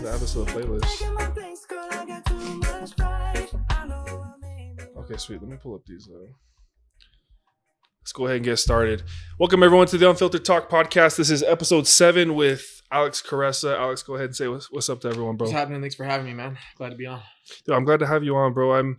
add this to the playlist. Okay, sweet. Let me pull up these. Let's go ahead and get started. Welcome everyone to the Unfiltered Talk podcast. This is episode 7 with Alex Kuresa. Alex, go ahead and say what's up to everyone, bro. What's happening? Thanks for having me, man. Glad to be on. Dude, I'm glad to have you on, bro.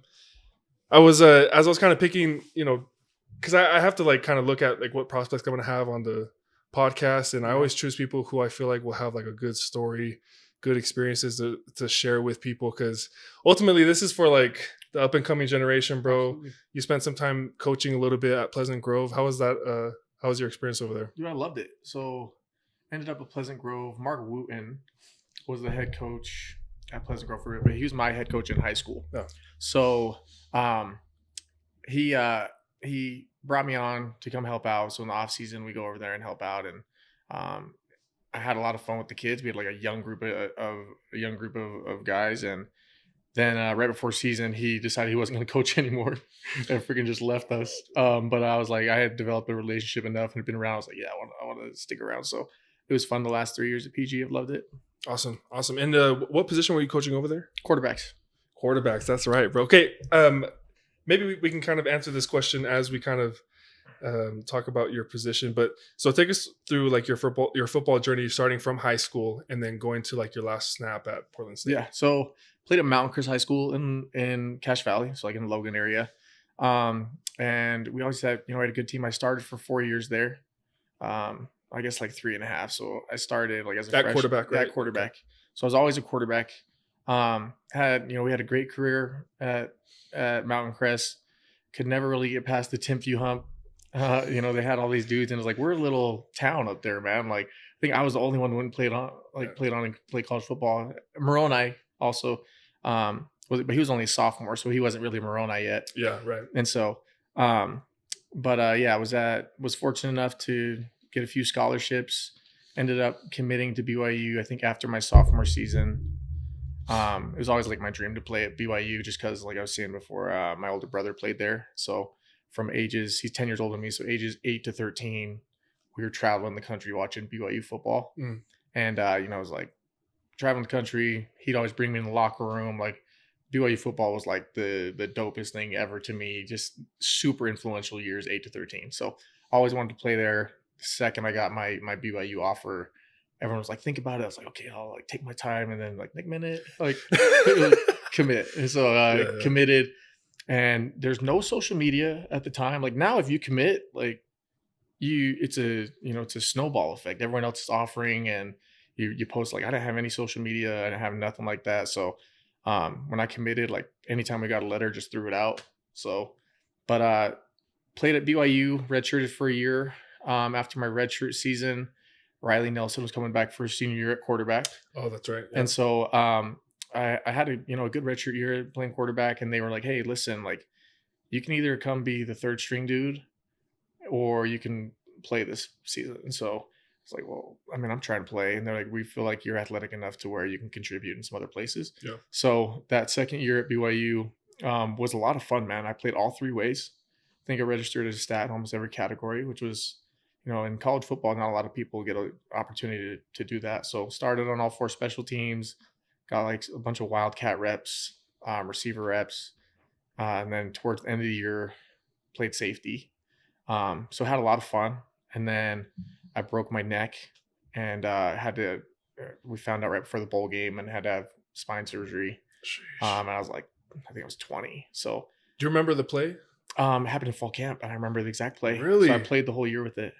I was as I was kind of picking, because I have to like kind of look at like what prospects I'm gonna have on the podcast, and I always choose people who I feel like will have like a good story, good experiences to share with people, because ultimately this is for like the up and coming generation, bro. Absolutely. You spent some time coaching a little bit at Pleasant Grove. How was that? How was your experience over there? Dude, I loved it. So ended up at Pleasant Grove. Mark WOULDN was the head coach at Pleasant Grove for it, but he was my head coach in high school. Oh. So he brought me on to come help out. So in the off season, we go over there and help out, and I had a lot of fun with the kids. We had like a young group of guys, and then right before season, he decided he wasn't going to coach anymore and freaking just left us. But I was like, I had developed a relationship enough and had been around. I was like, yeah, I want to stick around. So it was fun the last 3 years at PG. I've loved it. Awesome. And what position were you coaching over there? Quarterbacks. That's right, bro. Okay. Maybe we can kind of answer this question as we kind of talk about your position. But so take us through like your football journey, starting from high school and then going to like your last snap at Portland State. Yeah. So played at Mountain Crest High School in Cache Valley, so like in the Logan area. And we always had, we had a good team. I started for 4 years there. I guess like 3.5. So I started like as a quarterback, right? That quarterback. Okay. So I was always a quarterback. We had a great career at Mountain Crest. Could never really get past the Timpview hump. They had all these dudes, and it was like, we're a little town up there, man. Like, I think I was the only one who wouldn't play college football. Moroni also but he was only a sophomore, so he wasn't really Moroni yet. Yeah, right. And so, I was fortunate enough to get a few scholarships. Ended up committing to BYU, I think, after my sophomore season. It was always like my dream to play at BYU, just because, like I was saying before, my older brother played there. So he's 10 years older than me. So ages 8 to 13, we were traveling the country watching BYU football. And, I was like traveling the country. He'd always bring me in the locker room. Like BYU football was like the dopest thing ever to me. Just super influential years, 8 to 13. So I always wanted to play there. The second I got my BYU offer, everyone was like, think about it. I was like, okay, I'll like take my time, and then like make a minute, like commit. And so committed, and there's no social media at the time. Like now, if you commit, like it's a snowball effect. Everyone else is offering, and you post. Like I didn't have any social media. I didn't have nothing like that. So when I committed, like anytime we got a letter, just threw it out. So, but played at BYU, redshirted for a year. After my redshirt season, Riley Nelson was coming back for his senior year at quarterback. Oh, that's right. Yeah. And so I had a good redshirt year playing quarterback, and they were like, hey, listen, like you can either come be the third string dude or you can play this season. And so it's like, well, I mean, I'm trying to play. And they're like, we feel like you're athletic enough to where you can contribute in some other places. Yeah. So that second year at BYU was a lot of fun, man. I played all 3 ways. I think I registered as a stat in almost every category, which was, in college football, not a lot of people get an opportunity to do that. So started on all 4 special teams, got like a bunch of Wildcat reps, receiver reps. And then towards the end of the year, played safety. So had a lot of fun. And then I broke my neck and we found out right before the bowl game and had to have spine surgery. And I was like, I think I was 20. So do you remember the play? It happened in fall camp, and I remember the exact play. Really? So I played the whole year with it.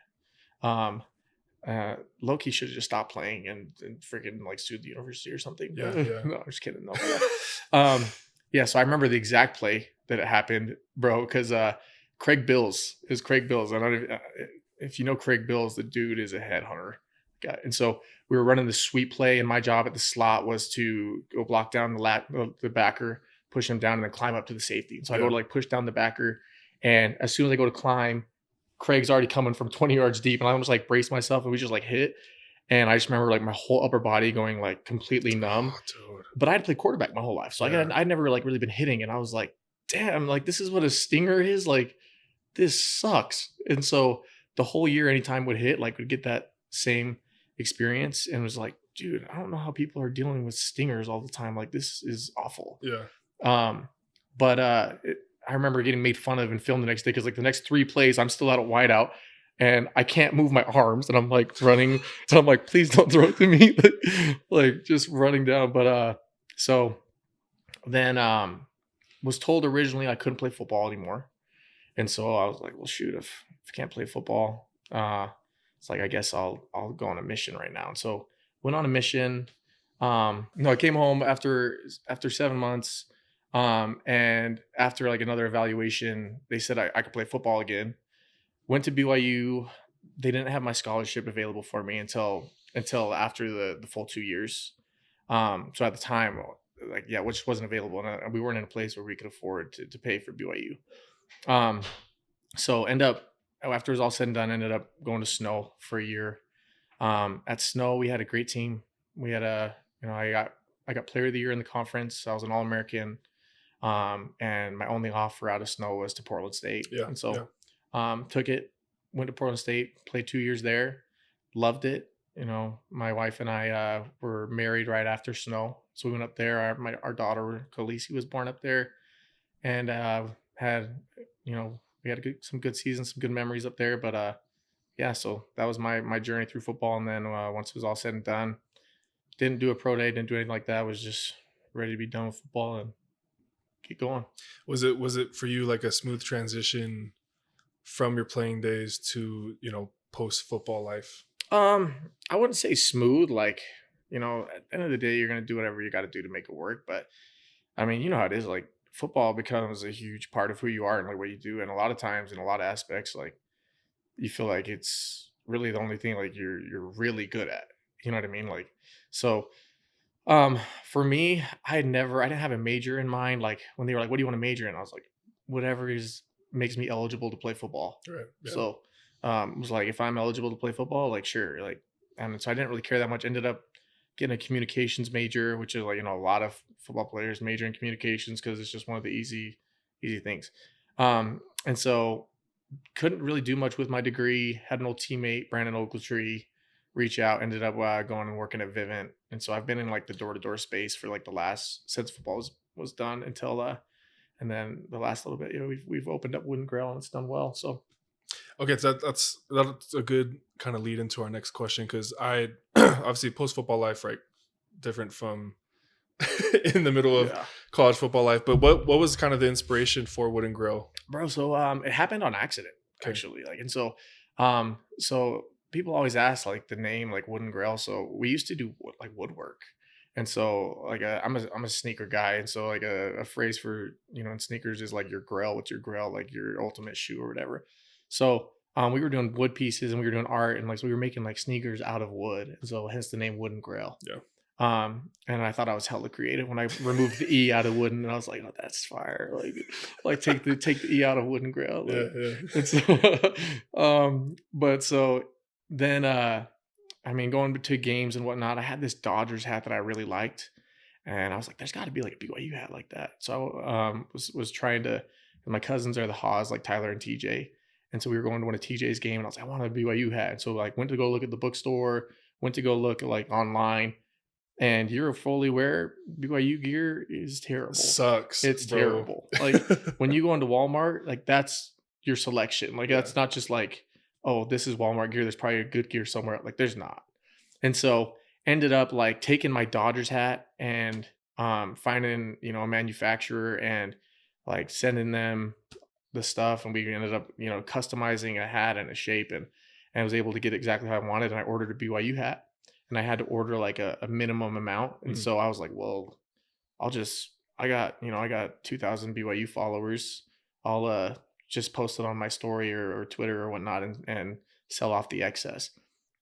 Loki should have just stopped playing and freaking like sued the university or something. Yeah. No, I'm just kidding. No. So I remember the exact play that it happened, bro, because Craig Bills. I don't know if you know Craig Bills, the dude is a headhunter guy. And so we were running the sweep play, and my job at the slot was to go block down the backer, push him down, and then climb up to the safety. And so I go to like push down the backer, and as soon as I go to climb, Craig's already coming from 20 yards deep, and I almost like braced myself, and we just like hit. And I just remember like my whole upper body going like completely numb. Oh, but I had played quarterback my whole life, so I'd never like really been hitting, and I was like, damn, like this is what a stinger is. Like this sucks. And so the whole year, anytime would hit, like would get that same experience and was like, dude, I don't know how people are dealing with stingers all the time. Like, this is awful. Yeah. But I remember getting made fun of and filmed the next day because like the next 3 plays, I'm still out at wideout and I can't move my arms and I'm like running. So I'm like, please don't throw it to me. Like just running down. But so then was told originally I couldn't play football anymore. And so I was like, well, shoot, if I can't play football, it's like I guess I'll go on a mission right now. And so went on a mission. No, I came home after 7 months. And after like another evaluation, they said I could play football again. Went to BYU. They didn't have my scholarship available for me until after the full 2 years. So at the time, like yeah, which wasn't available, and we weren't in a place where we could afford to pay for BYU. So end up after it was all said and done, ended up going to Snow for a year. At Snow, we had a great team. We had I got player of the year in the conference. I was an All-American. And my only offer out of Snow was to Portland State. Yeah. And so took it, went to Portland State, played 2 years there, loved it. You know, my wife and I were married right after Snow. So we went up there. Our daughter, Khaleesi, was born up there, and had, we had some good seasons, some good memories up there. But yeah, so that was my journey through football. And then once it was all said and done, didn't do a pro day, didn't do anything like that. Was just ready to be done with football and keep going. Was it for you like a smooth transition from your playing days to, post football life? I wouldn't say smooth. Like, at the end of the day, you're gonna do whatever you got to do to make it work. But I mean, you know how it is. Like, football becomes a huge part of who you are and like what you do. And a lot of times, in a lot of aspects, like you feel like it's really the only thing like you're really good at. You know what I mean? Like, so for me, I didn't have a major in mind. Like when they were like, what do you want to major in? I was like, whatever makes me eligible to play football. Right. Yeah. So, it was like, if I'm eligible to play football, like, sure. Like, and so I didn't really care that much. Ended up getting a communications major, which is like, a lot of football players major in communications because it's just one of the easy things. And so couldn't really do much with my degree. Had an old teammate, Brandon Ogletree, reach out, ended up going and working at Vivint. And so I've been in like the door-to-door space for like the last, since football was done until and then the last little bit, we've opened up WOULDN Grill and it's done well. So okay, so that's a good kind of lead into our next question, because I obviously post football life, right, different from in the middle of college football life. But what was kind of the inspiration for WOULDN Grill? Bro, so it happened on accident, actually. Like, and so so people always ask like the name like WOULDN Grill. So we used to do like woodwork. And so like I'm a sneaker guy, and so like a phrase for in sneakers is like your grill. What's your grill? Like your ultimate shoe or whatever. So we were doing wood pieces and we were doing art, and like so we were making like sneakers out of wood, and so hence the name WOULDN Grill. Yeah. And I thought I was hella creative when I removed the E out of WOULDN, and I was like, oh, that's fire. Like take the E out of WOULDN Grill. Like, yeah. And so, but so then I mean, going to games and whatnot, I had this Dodgers hat that I really liked, and I was like, there's got to be like a BYU hat like that. So was trying to. My cousins are the Haws, like Tyler and TJ, and so we were going to one of TJ's game, and I was like, I want a BYU hat. And so like went to go look at the bookstore, went to go look like online, and you're fully aware BYU gear is terrible. Sucks. It's terrible. Like when you go into Walmart, like that's your selection. Like that's not just like, oh, this is Walmart gear. There's probably a good gear somewhere. Like there's not. And so ended up like taking my Dodgers hat and finding, a manufacturer and like sending them the stuff. And we ended up, customizing a hat and a shape, and I was able to get exactly how I wanted. And I ordered a BYU hat, and I had to order like a minimum amount. And so I was like, well, I got 2,000 BYU followers. I'll just post it on my story or Twitter or whatnot and sell off the excess.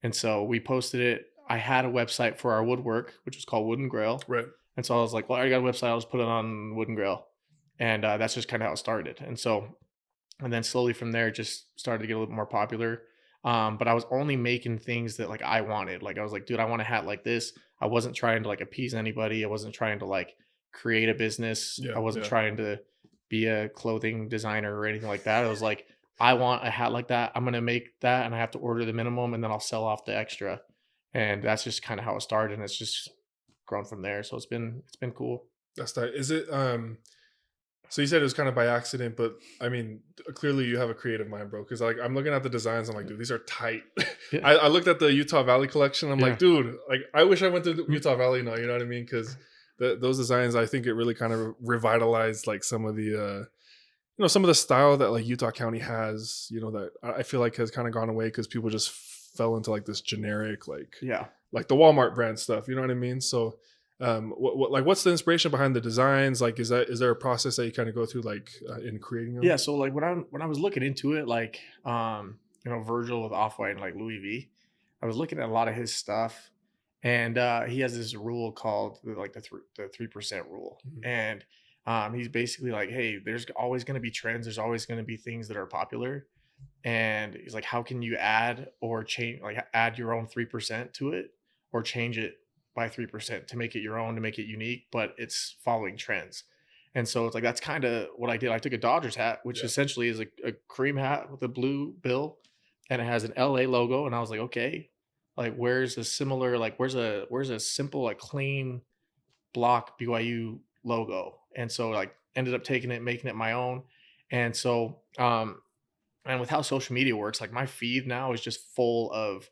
And so we posted it. I had a website for our woodwork, which was called WOULDN Grill. Right. And so I was like, well, I already got a website. I'll just put it on WOULDN Grill. And that's just kind of how it started. And then slowly from there, it just started to get a little more popular. But I was only making things that like I wanted. Like I was like, dude, I want a hat like this. I wasn't trying to like appease anybody. I wasn't trying to like create a business. I wasn't trying to be a clothing designer or anything like that. It was like, I want a hat like that. I'm going to make that, and I have to order the minimum, and then I'll sell off the extra. and that's just kind of how it started, and it's just grown from there. So it's been cool. That's that. Is it? So you said it was kind of by accident, but I mean, clearly you have a creative mind, bro. Because like I'm looking at the designs, I'm like, dude, these are tight. Yeah, I looked at the Utah Valley collection. I'm like, yeah, dude, like I wish I went to Utah Valley now. You know what I mean? Because those designs, I think it really kind of revitalized like some of the, some of the style that like Utah County has. That I feel like has kind of gone away because people just fell into like this generic yeah. like the Walmart brand stuff. You know what I mean? So what's the inspiration behind the designs? Like, is there a process that you kind of go through like in creating them? Yeah, so like when I was looking into it, like Virgil with Off White and like Louis V, I was looking at a lot of his stuff, and he has this rule called the 3% rule, Mhm. and he's basically like, hey, there's always going to be trends, there's always going to be things that are popular, and he's like, how can you add or change, like add your own 3% to it, or change it by 3% to make it your own, to make it unique, but it's following trends. And so it's like that's kind of what I did. I took a Dodgers hat, which Yeah. essentially is a cream hat with a blue bill, and it has an LA logo. And I was like, okay, like where's a similar, like where's a simple, like clean block BYU logo? And so like ended up taking it, making it my own. And so and with how social media works, like my feed now is just full of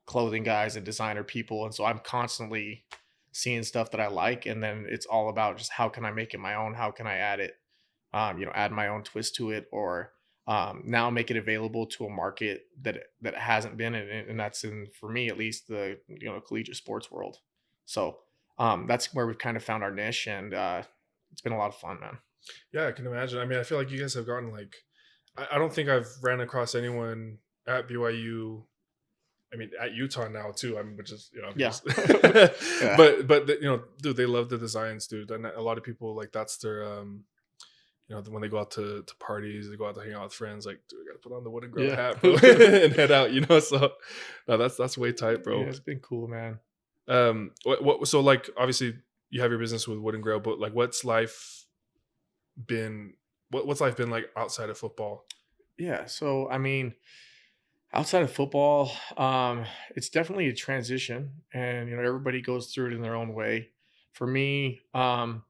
clothing guys and designer people, and so I'm constantly seeing stuff that I like, and then it's all about just how can I make it my own, how can I add it, add my own twist to it, or now make it available to a market that hasn't been in it, and that's in, for me at least, the collegiate sports world. So that's where we've kind of found our niche, and it's been a lot of fun, man. Yeah, I can imagine. I mean, I feel like you guys have gotten like, I don't think I've ran across anyone at BYU. I mean, at Utah now too. I mean, which is Yeah. obvious, Yeah. but dude, they love the designs, dude. And a lot of people like that's their when they go out to parties, they go out to hang out with friends. Like, dude, I gotta put on the Wooden Grow Yeah. hat, bro, and head out. So, no, that's way tight, Yeah, bro. it's been cool, man. So like obviously you have your business with Wooden Grow, but like, what's life been? What's life been like outside of football? Yeah, so I mean, outside of football, it's definitely a transition, and everybody goes through it in their own way. For me, it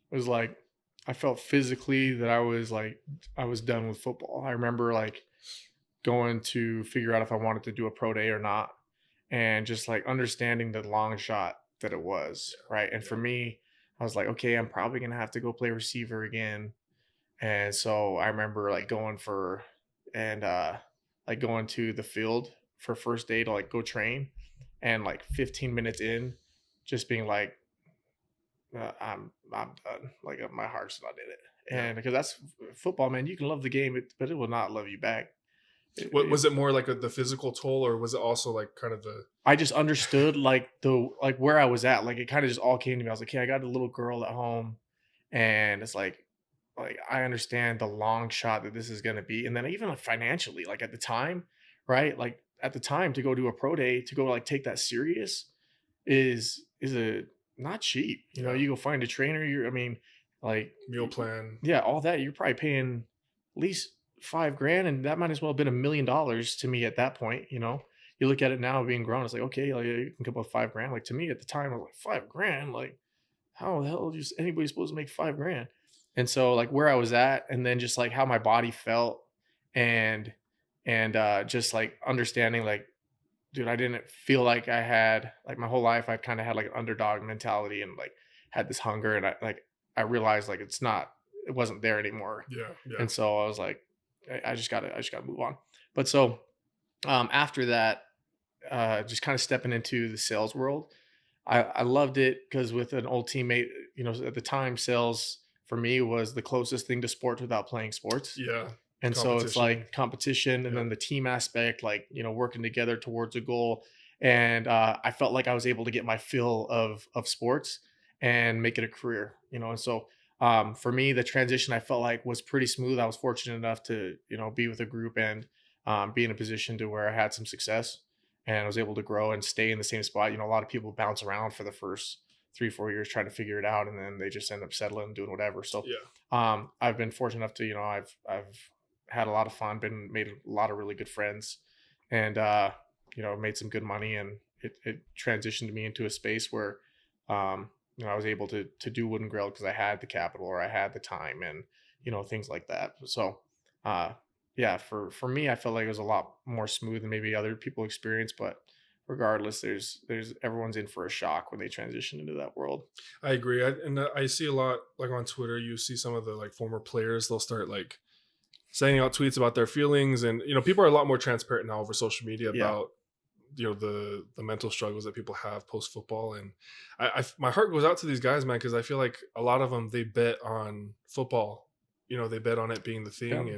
was like I felt physically that I was done with football. I remember like going to figure out if I wanted to do a pro day or not, and just like understanding the long shot that it was, right? And for me, I was like, okay, I'm probably gonna have to go play receiver again. And so I remember like and going to the field for first day to like go train, and like 15 minutes in, just being like, I'm done. Like my heart's not in it. Yeah. And because that's football, man, you can love the game, but it will not love you back. What was it more like the physical toll, or was it also like kind of the I just understood like where I was at. Like it kind of just all came to me. I was like, hey, I got a little girl at home, and it's like I understand the long shot that this is going to be, and then even like financially, like at the time, right? Like at the time to go do a pro day, to go like take that serious is a not cheap. yeah, You go find a trainer. I mean, like meal plan? yeah, all that you're probably paying at least 5 grand, and that might as well have been $1 million to me at that point. You look at it now being grown, it's like okay, like you can come up with 5 grand. Like to me at the time, I was like 5 grand, like how the hell is anybody supposed to make 5 grand? And so like where I was at, and then just like how my body felt, and just like understanding like, dude, I didn't feel like I had like my whole life. I kind of had like an underdog mentality, and like had this hunger, and I realized like it wasn't there anymore. Yeah, yeah, And so I was like, I just gotta move on. But so after that, just kind of stepping into the sales world, I loved it because with an old teammate, at the time, sales for me was the closest thing to sports without playing sports. yeah. And so it's Competition. like competition, and Yeah, then the team aspect, like, working together towards a goal. And I felt like I was able to get my fill of sports and make it a career, And so for me, the transition I felt like was pretty smooth. I was fortunate enough to, be with a group, and be in a position to where I had some success, and I was able to grow and stay in the same spot. A lot of people bounce around for the first 3-4 years trying to figure it out, and then they just end up settling and doing whatever. So yeah. I've been fortunate enough to, I've had a lot of fun, made a lot of really good friends, and made some good money, and it transitioned me into a space where, I was able to do Wood and Grill because I had the capital or I had the time and, things like that. So, yeah, for me, I felt like it was a lot more smooth than maybe other people experience, but regardless, there's everyone's in for a shock when they transition into that world. I agree. I see a lot like on Twitter. You see some of the like former players. They'll start like sending out tweets about their feelings, and people are a lot more transparent now over social media Yeah. about the mental struggles that people have post football. And my heart goes out to these guys, man, because I feel like a lot of them, they bet on football. They bet on it being the thing, Yeah.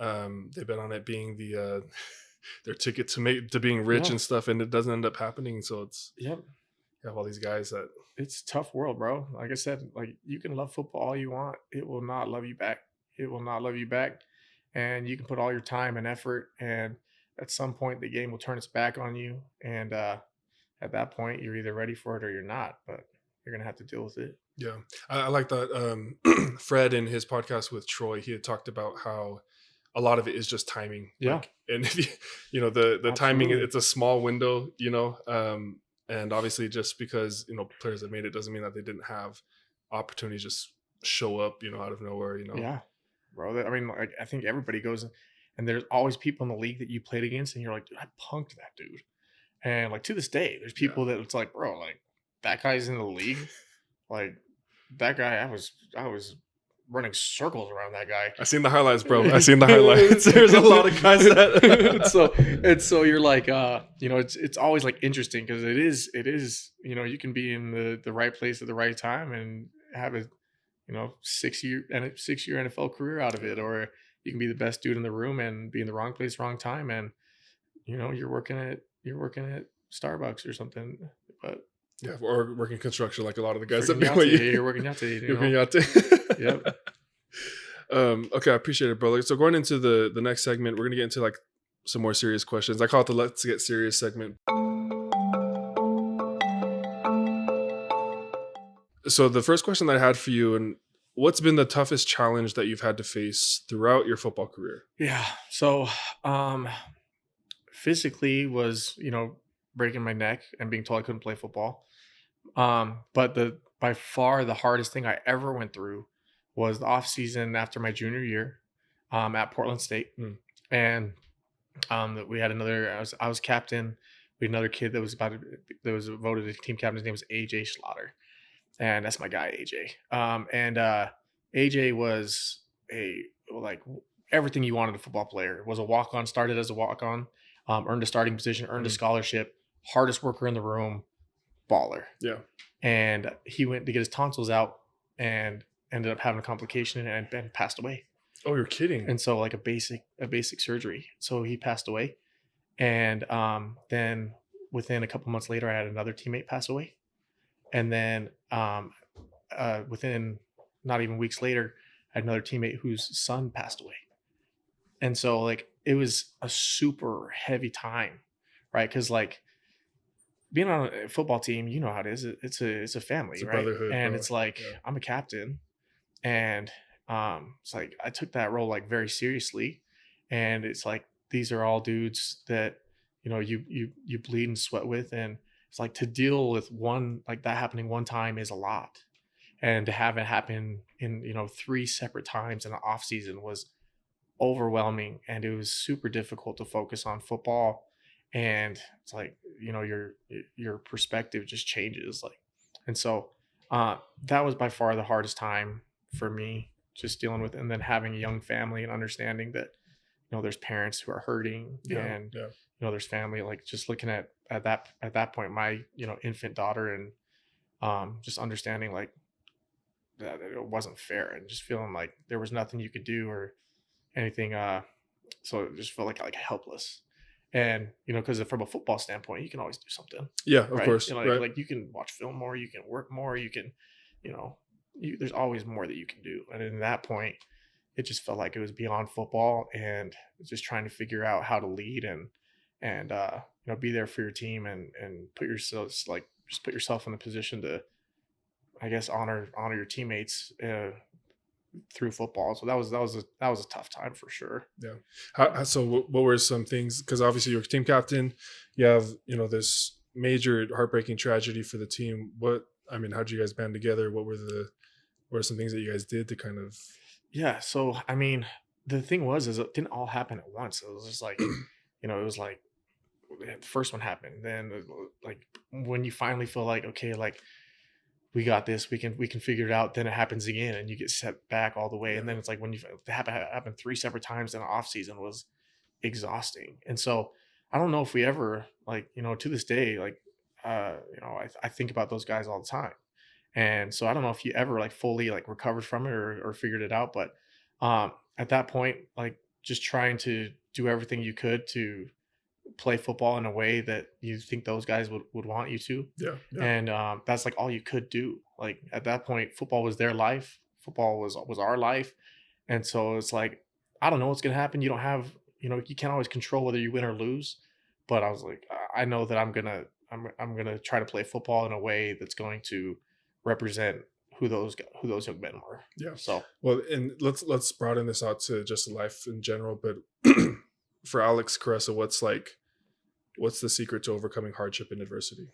and they bet on it being the their ticket to being rich Yeah. and stuff, and it doesn't end up happening. So it's Yep. you have all these guys that It's a tough world, bro. Like I said, like you can love football all you want. It will not love you back. It will not love you back. And you can put all your time and effort, and at some point the game will turn its back on you. And at that point, you're either ready for it or you're not. But you're gonna have to deal with it. yeah, I like that. Fred in his podcast with Troy, he had talked about how a lot of it is just timing. Yeah. Like, and if the timing, Absolutely. it's a small window, and obviously just because players that made it doesn't mean that they didn't have opportunities just show up, out of nowhere. Yeah, bro. I mean, like I think everybody goes, and there's always people in the league that you played against, and you're like, dude, I punked that dude. And like to this day, there's people that it's like, bro, like that guy's in the league, like that guy. I was running circles around that guy. I seen the highlights, bro. I seen the highlights. There's a lot of guys that. so you're like, it's always like interesting because it is you can be in the right place at the right time and have a 6-year NFL career out of it, or you can be the best dude in the room and be in the wrong place, wrong time, and you're working at Starbucks or something, but. Yeah, or working construction like a lot of the guys that you're working out today. You're working out today. Yep. Okay, I appreciate it, brother. So going into the next segment, we're gonna get into like some more serious questions. I call it the Let's Get Serious segment. So the first question that I had for you, and what's been the toughest challenge that you've had to face throughout your football career? Yeah. So physically was, breaking my neck and being told I couldn't play football. But by far the hardest thing I ever went through was the off season after my junior year at Portland State. And we had I was captain. We had another kid that was voted as team captain. His name was AJ Slaughter. And that's my guy, AJ. And AJ was everything you wanted a football player. Was a walk-on, started as a walk-on, earned a starting position, earned a scholarship, hardest worker in the room, baller. Yeah. And he went to get his tonsils out and ended up having a complication and passed away. Oh, you're kidding. And so like a basic surgery. So he passed away. And then within a couple months later, I had another teammate pass away. And then within not even weeks later, I had another teammate whose son passed away. And so like it was a super heavy time, right? Because like being on a football team, you know how it is. It's a family, it's a right? brotherhood, and bro. it's like I'm a captain, and it's like I took that role like very seriously, and it's like these are all dudes that you bleed and sweat with, and it's like to deal with one like that happening one time is a lot, and to have it happen in 3 separate times in the off season was overwhelming, and it was super difficult to focus on football. And it's like your perspective just changes, like, and so that was by far the hardest time for me, just dealing with, and then having a young family and understanding that there's parents who are hurting, and there's family, like just looking at that point my infant daughter, and just understanding like that it wasn't fair, and just feeling like there was nothing you could do or anything, so it just felt like helpless. And because from a football standpoint, you can always do something. Yeah, of right? course. Right. Like you can watch film more, you can work more, you can, there's always more that you can do. And in that point, it just felt like it was beyond football, and just trying to figure out how to lead and be there for your team, and put yourself in a position to, I guess, honor your teammates through football. So that was a tough time for sure. Yeah. So what were some things, because obviously you're team captain, you have this major heartbreaking tragedy for the team, how did you guys band together? What were some things that you guys did to kind of? Yeah. So I mean, the thing was, is it didn't all happen at once. It was just like, it was like the first one happened, then like when you finally feel like, okay, like we got this, we can figure it out, then it happens again and you get set back all the way. Yeah, And then it's like when you happened 3 separate times in an off season was exhausting. And so I don't know if we ever, like, to this day, like, I think about those guys all the time. And so I don't know if you ever like fully like recovered from it or figured it out. But at that point, like just trying to do everything you could to play football in a way that you think those guys would want you to. yeah, yeah, And that's like all you could do. Like at that point, football was their life. Football was our life. And so it's like, I don't know what's gonna happen. You don't have, you can't always control whether you win or lose. But I was like, I know that I'm gonna try to play football in a way that's going to represent who those young men were. yeah. So Well, and let's broaden this out to just life in general. But for Alex Kuresa, what's the secret to overcoming hardship and adversity?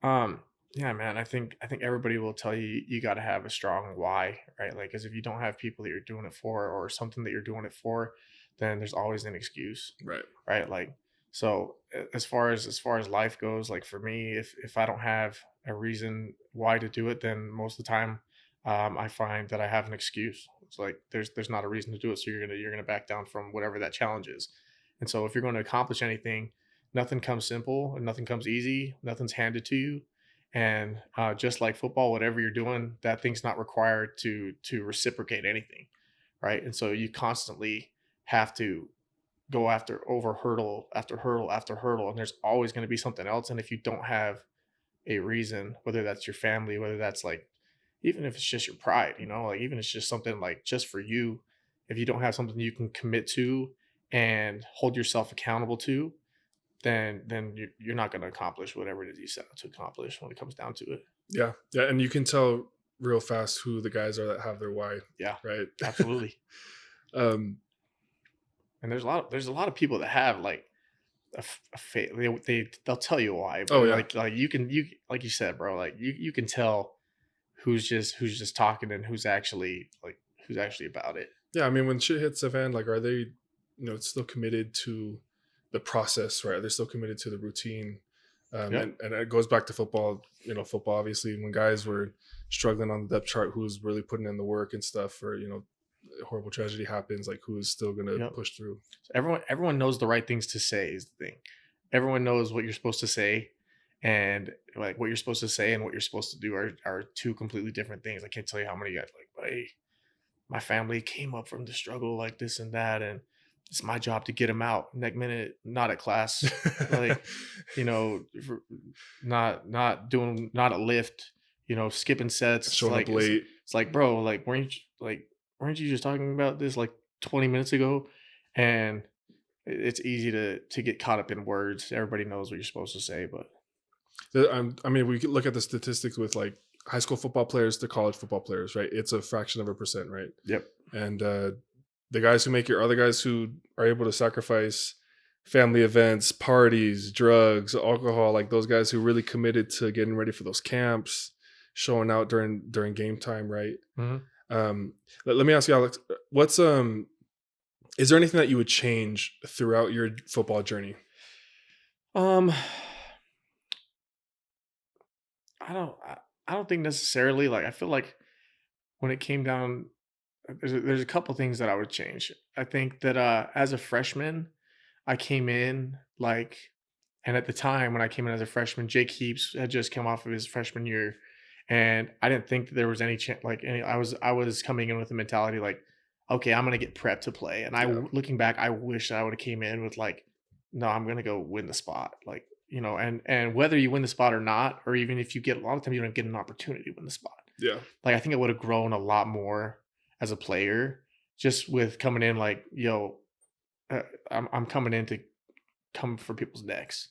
Um, yeah, man, I think everybody will tell you you got to have a strong why, right? Like, because if you don't have people that you're doing it for or something that you're doing it for, then there's always an excuse, Right. right? Like, so as far as life goes, like for me, if I don't have a reason why to do it, then most of the time, I find that I have an excuse. It's like there's not a reason to do it, so you're gonna back down from whatever that challenge is. And so if you're going to accomplish anything, nothing comes simple and nothing comes easy. Nothing's handed to you. And just like football, whatever you're doing, that thing's not required to reciprocate anything, right? And so you constantly have to go after over hurdle after hurdle after hurdle, and there's always going to be something else. And if you don't have a reason, whether that's your family, whether that's like even if it's just your pride, like even if it's just something like just for you, if you don't have something you can commit to and hold yourself accountable to, then you're not going to accomplish whatever it is you set out to accomplish when it comes down to it. Yeah, yeah, and you can tell real fast who the guys are that have their why. Yeah, Right. absolutely. um, And there's a lot of people that have like they'll tell you why, but Oh, yeah. like you like you said, bro, like you can tell who's just talking and who's actually about it. yeah. I mean, when shit hits the fan, like, are they, still committed to the process, right? They're still committed to the routine. Yeah. And it goes back to football. Football, obviously, when guys were struggling on the depth chart, who's really putting in the work and stuff, or a horrible tragedy happens, like who's still gonna Yep. push through. So everyone knows the right things to say is the thing. Everyone knows what you're supposed to say, and like what you're supposed to say and what you're supposed to do are two completely different things. I can't tell you how many guys like, hey, my family came up from the struggle like this and that, and it's my job to get them out. Next minute, not at class, like not a lift, skipping sets. Showing like up late. it's like, bro, like weren't you just talking about this like 20 minutes ago? And it's easy to get caught up in words. Everybody knows what you're supposed to say, but I mean, we could look at the statistics with like high school football players to college football players, right? It's a fraction of a percent, right? yep. And the guys who make it are the guys who are able to sacrifice family events, parties, drugs, alcohol, like those guys who really committed to getting ready for those camps, showing out during game time, right? Mm-hmm. Let me ask you, Alex, is there anything that you would change throughout your football journey? I don't think necessarily. Like I feel like when it came down, there's a couple things that I would change. I think that as a freshman, I came in like, and at the time when I came in as a freshman, Jake Heaps had just come off of his freshman year, and I didn't think that there was any chance. Like any, I was coming in with the mentality like, okay, I'm gonna get prepped to play. And Yeah. looking back, I wish I would have came in with like, no, I'm gonna go win the spot. Like and whether you win the spot or not, or even if you get a lot of times you don't get an opportunity to win the spot. Yeah. Like I think I would have grown a lot more as a player just with coming in like, yo, I'm coming in to come for people's necks.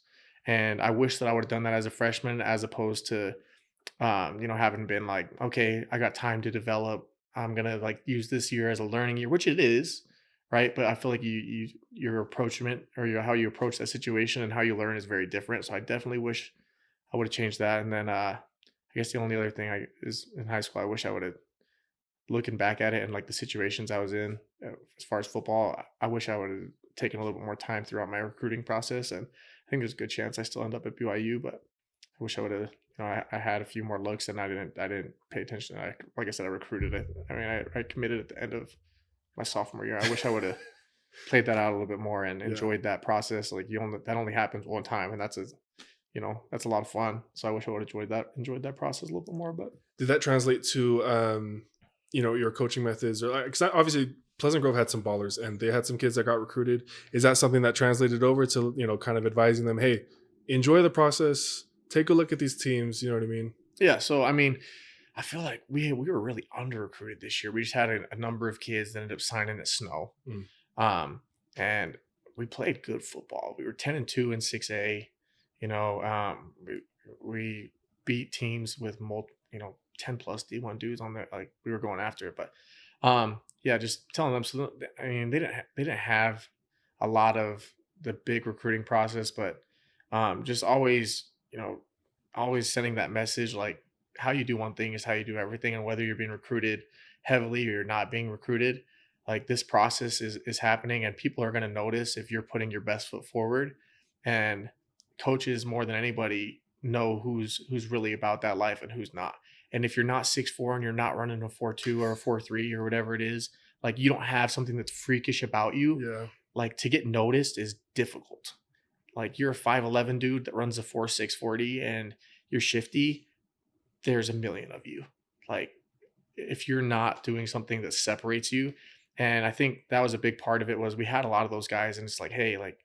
And I wish that I would have done that as a freshman, as opposed to, having been like, okay, I got time to develop. I'm gonna like use this year as a learning year, which it is, right? But I feel like your approachment or how you approach that situation and how you learn is very different. So I definitely wish I would have changed that. And then I guess the only other thing is in high school, I wish I would have, looking back at it and like the situations I was in as far as football, I wish I would have taken a little bit more time throughout my recruiting process. And I think there's a good chance I still end up at BYU, but I wish I would have, I had a few more looks and I didn't pay attention. Like I said, I recruited it. I mean, I committed at the end of my sophomore year. I wish I would have played that out a little bit more and enjoyed that process. Like that only happens one time, and that's a lot of fun. So I wish I would have enjoyed that process a little bit more. But did that translate to your coaching methods? Or because obviously Pleasant Grove had some ballers and they had some kids that got recruited. Is that something that translated over to kind of advising them, hey, enjoy the process, take a look at these teams, you know what I mean? Yeah. So I mean, I feel like we were really under recruited this year. We just had a number of kids that ended up signing at Snow, and we played good football. We were 10-2 in 6A. We beat teams with 10 plus D1 dudes on there. Like we were going after it, but just telling them. So I mean, they didn't have a lot of the big recruiting process, but just always sending that message, like how you do one thing is how you do everything, and whether you're being recruited heavily or you're not being recruited, like this process is happening, and people are going to notice if you're putting your best foot forward. And coaches more than anybody know who's really about that life and who's not. And if you're not 6'4" and you're not running a 4.2 or a 4.3 or whatever it is, like you don't have something that's freakish about you. Yeah. Like to get noticed is difficult. Like you're a 5'11" dude that runs a 4.6 40 and you're shifty. There's a million of you. Like if you're not doing something that separates you. And I think that was a big part of it, was we had a lot of those guys, and it's like, hey, like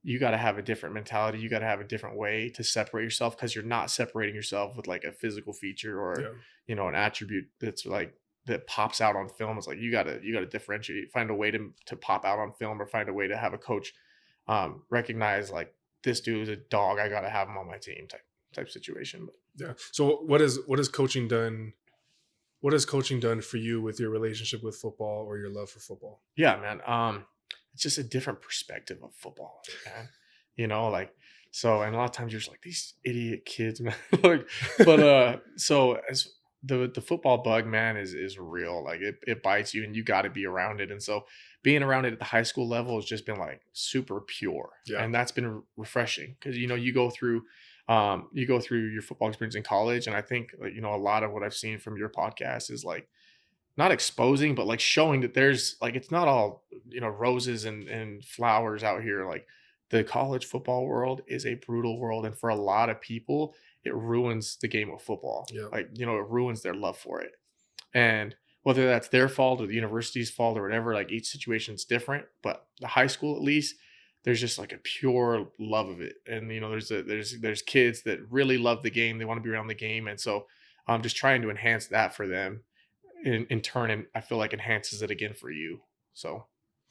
you got to have a different mentality. You got to have a different way to separate yourself, because you're not separating yourself with like a physical feature or, an attribute that's like that pops out on film. It's like, you got to differentiate, find a way to pop out on film, or find a way to have a coach recognize like this dude is a dog. I got to have him on my team type situation. But yeah. So what has coaching done? What has coaching done for you with your relationship with football or your love for football? Yeah, man. It's just a different perspective of football, man. So, and a lot of times you're just like, these idiot kids, man. So as the football bug, man, is real. Like it bites you, and you got to be around it. And so being around it at the high school level has just been like super pure. Yeah. And that's been refreshing, because, you go through your football experience in college. And I think, like, a lot of what I've seen from your podcast is like, not exposing, but like showing that there's like, it's not all, roses and flowers out here. Like the college football world is a brutal world. And for a lot of people, it ruins the game of football. Yeah. Like, it ruins their love for it. And whether that's their fault or the university's fault or whatever, like each situation's different, but the high school, at least, there's just like a pure love of it. And, there's kids that really love the game. They want to be around the game. And so I'm just trying to enhance that for them. In turn, and I feel like enhances it again for you. So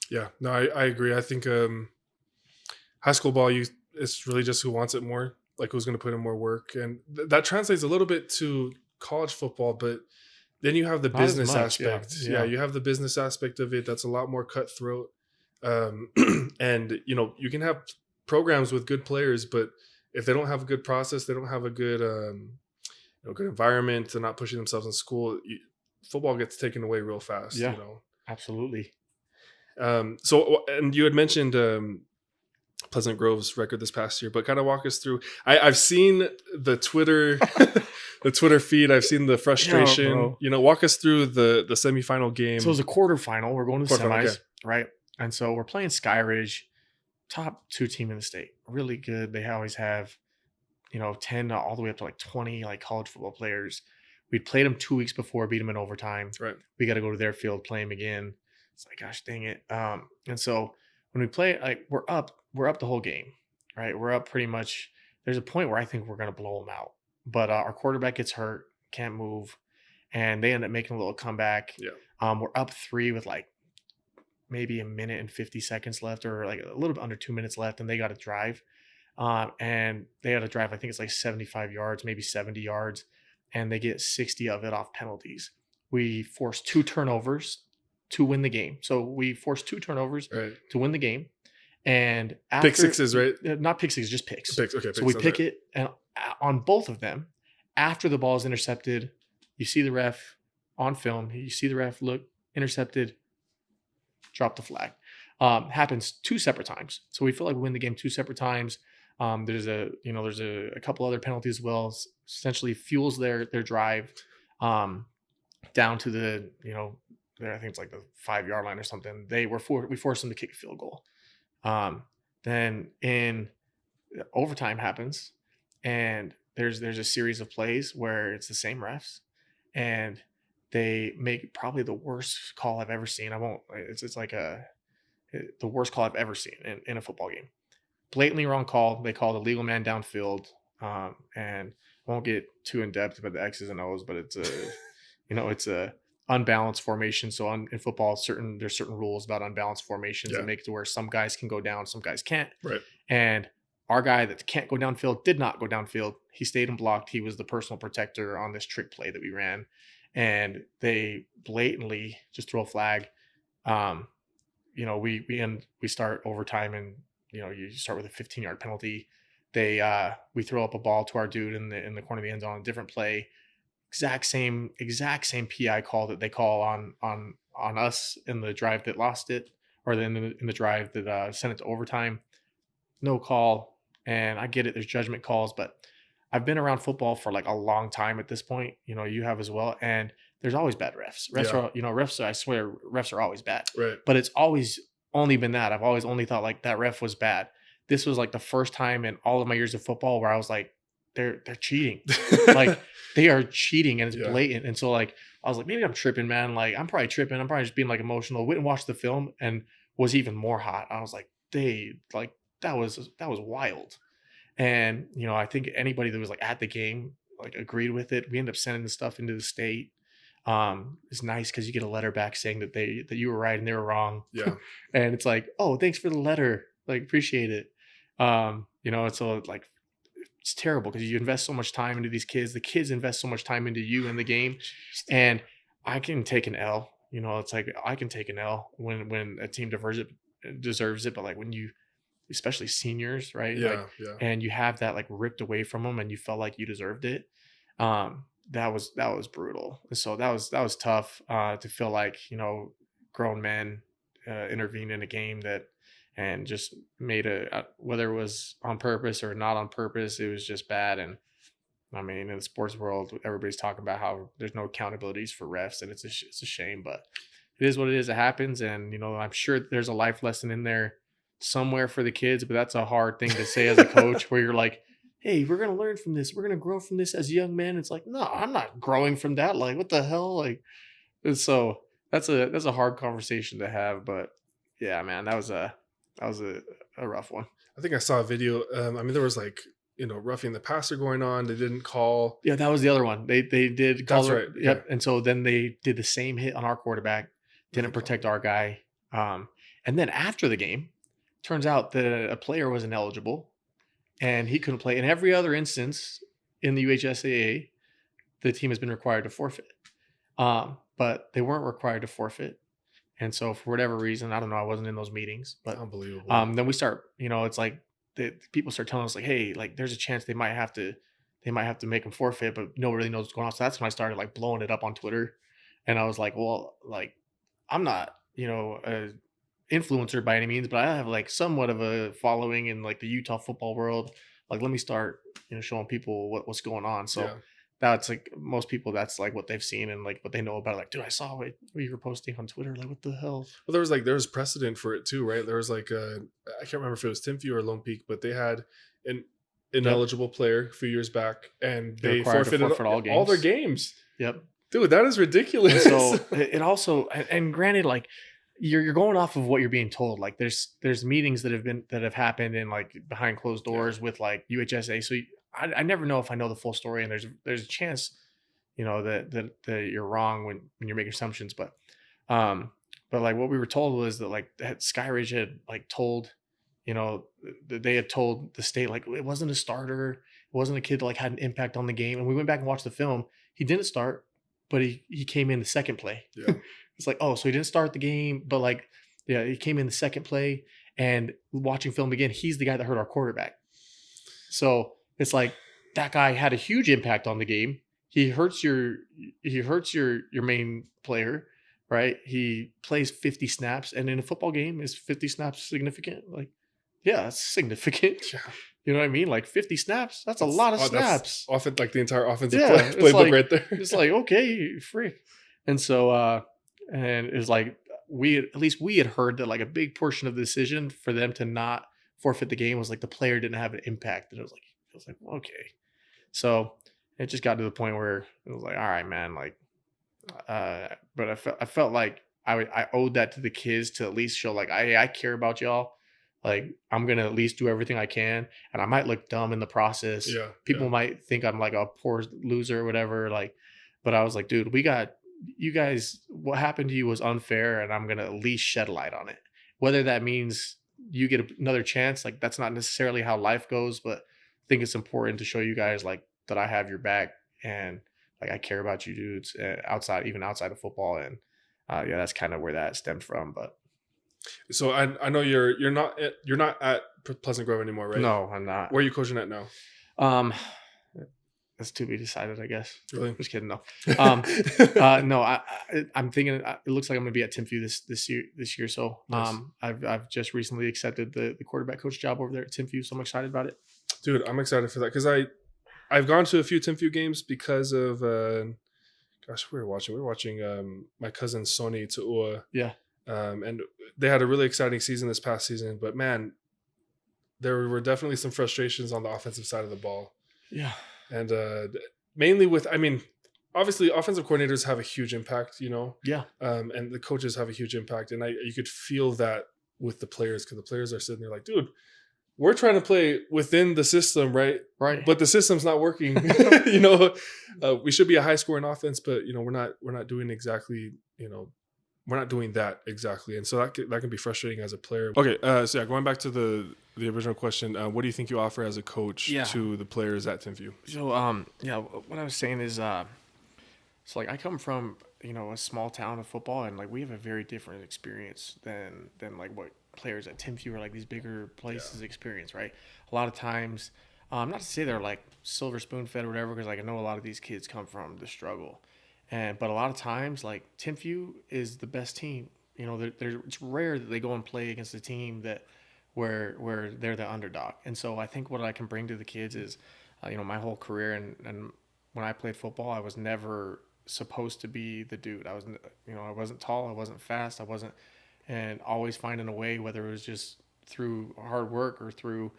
yeah, no, I agree. I think high school ball, it's really just who wants it more, like who's going to put in more work, and that translates a little bit to college football. But then you have the business aspect. Yeah, you have the business aspect of it. That's a lot more cutthroat. And you can have programs with good players, but if they don't have a good process, they don't have a good good environment. They're not pushing themselves in school. Football gets taken away real fast. Yeah, absolutely. So, and you had mentioned Pleasant Grove's record this past year, but kind of walk us through. I've seen the Twitter, the Twitter feed. I've seen the frustration. Walk us through the semifinal game. So it was a quarterfinal. We're going to the semis, right? And so we're playing Skyridge, top 2 team in the state, really good. They always have, 10 all the way up to like 20 like college football players. We'd played them 2 weeks before, beat them in overtime. Right. We got to go to their field, play them again. It's like, gosh, dang it. And so when we play, like we're up the whole game, right? We're up pretty much. There's a point where I think we're going to blow them out, but our quarterback gets hurt, can't move, and they end up making a little comeback. Yeah. We're up 3 with like maybe a minute and 50 seconds left, or like a little bit under 2 minutes left, and they got to drive. And they had to drive, I think it's like 75 yards, maybe 70 yards. And they get 60 of it off penalties. We forced 2 turnovers to win the game. So we forced 2 turnovers to win the game. And after, pick sixes, right? Not pick sixes, just picks. Picks, okay. So we pick it, and on both of them, after the ball is intercepted, you see the ref on film, you see the ref look, intercepted, drop the flag. Happens 2 separate times. So we feel like we win the game 2 separate times. There's a couple other penalties as well. Essentially fuels their drive down to the, I think it's like the 5-yard line or something. We forced them to kick a field goal. Then in overtime happens, and there's a series of plays where it's the same refs, and they make probably the worst call I've ever seen. It's like the worst call I've ever seen in a football game. Blatantly wrong call. They called a legal man downfield, and I won't get too in depth about the X's and O's, but it's it's a unbalanced formation. So in football, there's certain rules about unbalanced formations that make it to where some guys can go down, some guys can't. Right. And our guy that can't go downfield did not go downfield. He stayed and blocked. He was the personal protector on this trick play that we ran, and they blatantly just throw a flag. We start overtime, and you start with a 15-yard penalty. We throw up a ball to our dude in the corner of the end zone, a different play. Exact same PI call that they call on us in the drive that lost it, or in the drive that sent it to overtime. No call, and I get it. There's judgment calls, but I've been around football for like a long time at this point. You have as well, and there's always bad refs. Refs. I swear, refs are always bad. Right. But it's always only been that. I've always only thought like that ref was bad. This was like the first time in all of my years of football where I was like, they're cheating. Like they are cheating, and it's blatant. And so like I was like, maybe I'm tripping, man. Like I'm probably tripping. I'm probably just being like emotional. Went and watched the film and was even more hot. I was like, that was wild. And I think anybody that was like at the game like agreed with it. We ended up sending the stuff into the state. It's nice because you get a letter back saying that you were right and they were wrong. Yeah. And it's like, oh, thanks for the letter. Like, appreciate it. It's like, it's terrible because you invest so much time into these kids. The kids invest so much time into you in the game, and I can take an L. It's like I can take an L when a team deserves it, but like when you, especially seniors, right? Yeah. And you have that like ripped away from them, and you felt like you deserved it. That was brutal. And so that was tough to feel like grown men intervened in a game and just made whether it was on purpose or not on purpose, it was just bad. And I mean, in the sports world, everybody's talking about how there's no accountabilities for refs, and it's a shame, but it is what it is. It happens, and I'm sure there's a life lesson in there somewhere for the kids, but that's a hard thing to say as a coach, where you're like, hey, we're gonna learn from this, we're gonna grow from this as young men. It's like, no, I'm not growing from that. Like, what the hell? Like, and so that's a hard conversation to have. But yeah, man, that was a rough one. I think I saw a video. There was like roughing the passer going on. They didn't call. Yeah, that was the other one. They did call. That's right. Yep. Yeah. And so then they did the same hit on our quarterback. Didn't protect our guy. And then after the game, turns out that a player was ineligible, and he couldn't play. In every other instance in the UHSAA, the team has been required to forfeit. But they weren't required to forfeit. And so for whatever reason, I don't know, I wasn't in those meetings, but unbelievable. Then we start, it's like the people start telling us like, hey, like there's a chance they might have to make them forfeit, but nobody really knows what's going on. So that's when I started like blowing it up on Twitter. And I was like, well, like I'm not, a influencer by any means, but I have like somewhat of a following in like the Utah football world. Like, let me start, showing people what's going on. So that's like most people, that's like what they've seen and like what they know about it. Like, dude, I saw what you were posting on Twitter. Like, what the hell? Well, there was precedent for it too, right? There was like I can't remember if it was Timview or Lone Peak, but they had an ineligible player a few years back, and they forfeited all their games. Yep. Dude, that is ridiculous. And so it also, and granted, like you're going off of what you're being told. Like there's meetings that have happened in like behind closed doors with like UHSA. So I never know if I know the full story, and there's a chance, that you're wrong when you're making assumptions. But like what we were told was that like that Skyridge had like told, that they had told the state like it wasn't a starter, it wasn't a kid that like had an impact on the game. And we went back and watched the film. He didn't start, but he came in the second play. Yeah. It's like, oh, so he didn't start the game, but like, yeah, he came in the second play. And watching film again, he's the guy that hurt our quarterback. So it's like, that guy had a huge impact on the game. He hurts your main player, right? He plays 50 snaps, and in a football game, is 50 snaps significant? Like, yeah, that's significant. Yeah. You know what I mean? Like 50 snaps, that's a lot of snaps. That's often like the entire offensive Yeah, it's playbook like right there. it's like, okay, freak. And so and it's like at least we had heard that like a big portion of the decision for them to not forfeit the game was like the player didn't have an impact. And it was like, okay. So it just got to the point where it was like, all right, man, like but I felt like I owed that to the kids to at least show like I care about y'all. Like I'm gonna at least do everything I can, and I might look dumb in the process. Yeah. People might think I'm like a poor loser or whatever. Like, but I was like, dude, we got you guys. What happened to you was unfair, and I'm gonna at least shed light on it. Whether that means you get another chance, like that's not necessarily how life goes, but I think it's important to show you guys like that I have your back and like I care about you dudes even outside of football, and yeah, that's kind of where that stemmed from. But So I know you're not at Pleasant Grove anymore, right? no, I'm not. Where are you coaching at now? That's to be decided, I guess. Really? Just kidding. No. No, I'm thinking it looks like I'm going to be at Timpview this year. So Nice. I've just recently accepted the quarterback coach job over there at Timpview, so I'm excited about it. Dude, I'm excited for that because I've gone to a few Timpview games because of gosh, we were watching my cousin Sony Tu'ua. Yeah. And they had a really exciting season this past season, but man, there were definitely some frustrations on the offensive side of the ball. Yeah. And mainly obviously offensive coordinators have a huge impact, you know? Yeah. And the coaches have a huge impact. And you could feel that with the players because the players are sitting there like, dude, we're trying to play within the system, right? Right. But the system's not working. You know, we should be a high scoring offense, but you know, we're not doing exactly, you know, we're not doing that exactly. And so that can be frustrating as a player. Okay. So yeah, going back to the original question, what do you think you offer as a coach to the players at Timpview? So, yeah, what I was saying is, so like I come from, you know, a small town of football, and like we have a very different experience than like what players at Timpview or like these bigger places experience, right? A lot of times, not to say they're like silver spoon fed or whatever, because like I know a lot of these kids come from the struggle. But a lot of times, like Timpview is the best team. You know, it's rare that they go and play against a team that where they're the underdog. And so I think what I can bring to the kids is, you know, my whole career and when I played football, I was never supposed to be the dude. I wasn't tall, I wasn't fast, and always finding a way, whether it was just through hard work or through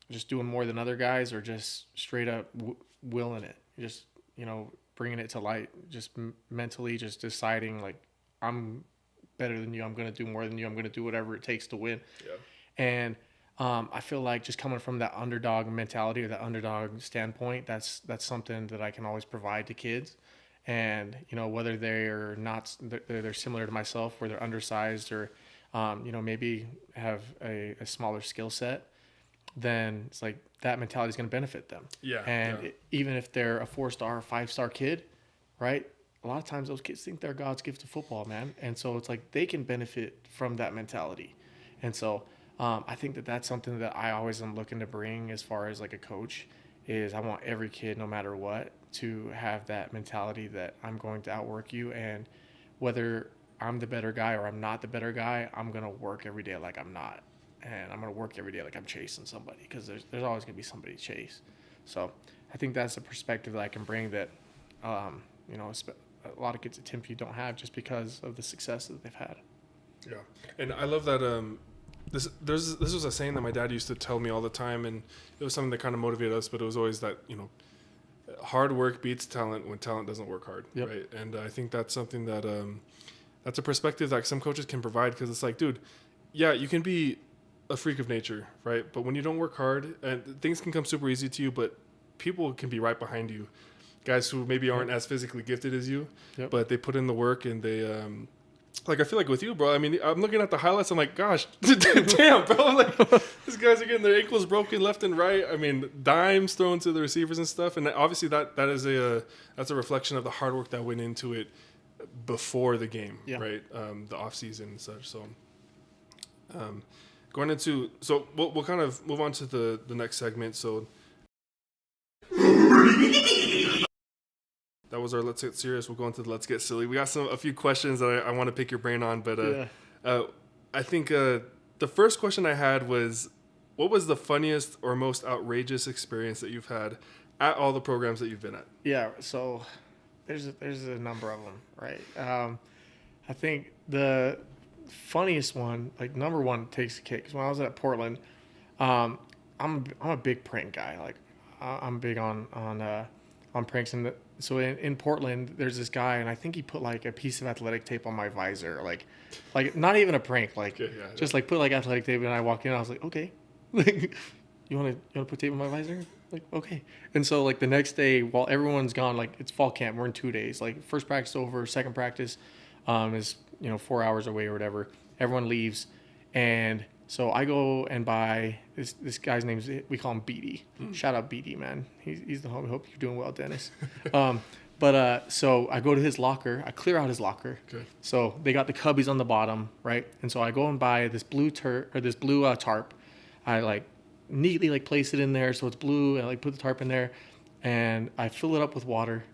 just doing more than other guys or just straight up willing it. Just, you know, bringing it to light, just mentally, just deciding like I'm better than you, I'm going to do more than you, I'm going to do whatever it takes to win. Yeah. And I feel like just coming from that underdog mentality or that underdog standpoint, that's something that I can always provide to kids. And, you know, whether they're not, they're similar to myself, where they're undersized or, you know, maybe have a smaller skill set, then it's like that mentality is going to benefit them. Yeah. And even if they're a 4-star, 5-star kid, right? A lot of times those kids think they're God's gift to football, man. And so it's like they can benefit from that mentality. And so I think that that's something that I always am looking to bring as far as like a coach is I want every kid, no matter what, to have that mentality that I'm going to outwork you. And whether I'm the better guy or I'm not the better guy, I'm going to work every day like I'm not. And I'm going to work every day like I'm chasing somebody, because there's always going to be somebody to chase. So I think that's a perspective that I can bring that, you know, a lot of kids at Timpview don't have just because of the success that they've had. Yeah. And I love that this was a saying that my dad used to tell me all the time, and it was something that kind of motivated us, but it was always that, you know, hard work beats talent when talent doesn't work hard. Yep. Right. And I think that's something that that's a perspective that some coaches can provide, because it's like, dude, yeah, you can be a freak of nature, right? But when you don't work hard, and things can come super easy to you, but people can be right behind you, guys who maybe aren't as physically gifted as you, but they put in the work, and they like, I feel like with you, bro, I mean, I'm looking at the highlights, I'm like, gosh, damn, bro, I'm like, these guys are getting their ankles broken left and right. I mean, dimes thrown to the receivers and stuff, and obviously that is that's a reflection of the hard work that went into it before the game, right? The off season and such. So going into, so we'll kind of move on to the next segment. So that was our Let's Get Serious. We'll go into the Let's Get Silly. We got a few questions that I want to pick your brain on, but I think the first question I had was, what was the funniest or most outrageous experience that you've had at all the programs that you've been at? Yeah, so there's a number of them, right? I think the funniest one, like number one, takes the cake. 'Cause when I was at Portland, I'm a big prank guy. Like I'm big on pranks. And so in Portland, there's this guy, and I think he put like a piece of athletic tape on my visor, like not even a prank, like just like put like athletic tape. And I walked in, I was like, okay, like you want to put tape on my visor? Like, okay. And so like the next day, while everyone's gone, like it's fall camp, we're in 2 days. Like first practice over, second practice is 4 hours away or whatever. Everyone leaves, and so I go and buy this guy's name. We call him BD. Shout out BD, man. He's the homie. Hope you're doing well, Dennis. So I go to his locker. I clear out his locker. Okay. So they got the cubbies on the bottom, right? And so I go and buy this blue tarp. I like neatly like place it in there so it's blue, and like put the tarp in there, and I fill it up with water,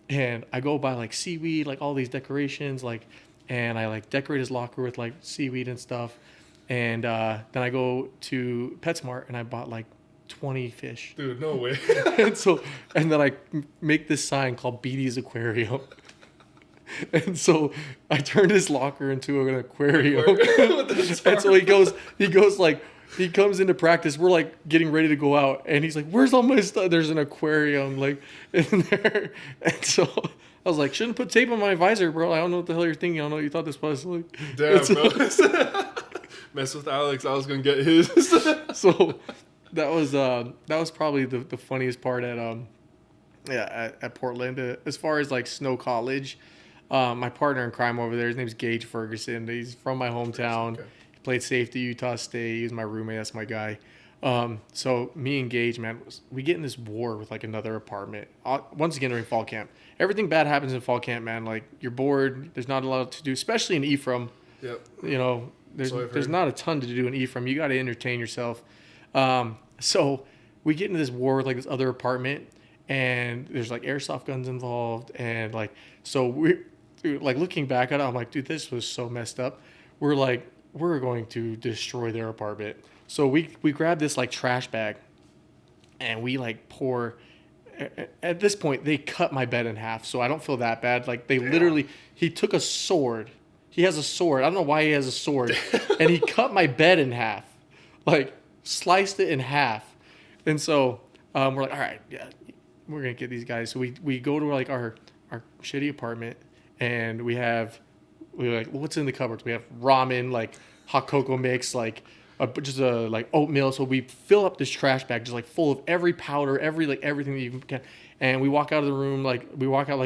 and I go buy like seaweed, like all these decorations, like, and I like decorate his locker with like seaweed and stuff, and then I go to PetSmart and I bought like 20 fish. Dude, no way. and then I make this sign called BD's Aquarium. And so I turned his locker into an aquarium. And so he comes into practice. We're like getting ready to go out, and he's like, "Where's all my stuff?" There's an aquarium like in there. And so I was like, "Shouldn't put tape on my visor, bro. I don't know what the hell you're thinking. I don't know what you thought this was." Like, damn, bro. Mess with Alex. I was gonna get his. So that was probably the funniest part at Portland. As far as like Snow College, my partner in crime over there, his name's Gage Ferguson. He's from my hometown. Okay. Played safety at Utah State. He was my roommate. That's my guy. So me and Gage, man, we get in this war with like another apartment. Once again during fall camp, everything bad happens in fall camp, man. Like you're bored. There's not a lot to do, especially in Ephraim. Yep. There's not a ton to do in Ephraim. You got to entertain yourself. So we get into this war with like this other apartment, and there's like airsoft guns involved, and like like looking back at it, I'm like, dude, this was so messed up. We're going to destroy their apartment. So we grab this like trash bag, and we like pour. At this point, they cut my bed in half, so I don't feel that bad. Like they literally, he took a sword. He has a sword. I don't know why he has a sword, and he cut my bed in half, like sliced it in half. And so we're like, all right, yeah, we're gonna get these guys. So we go to like our shitty apartment, and we're like, what's in the cupboards? We have ramen, like hot cocoa mix, like like oatmeal. So we fill up this trash bag just like full of every powder, everything that you can. And we walk out of the room, like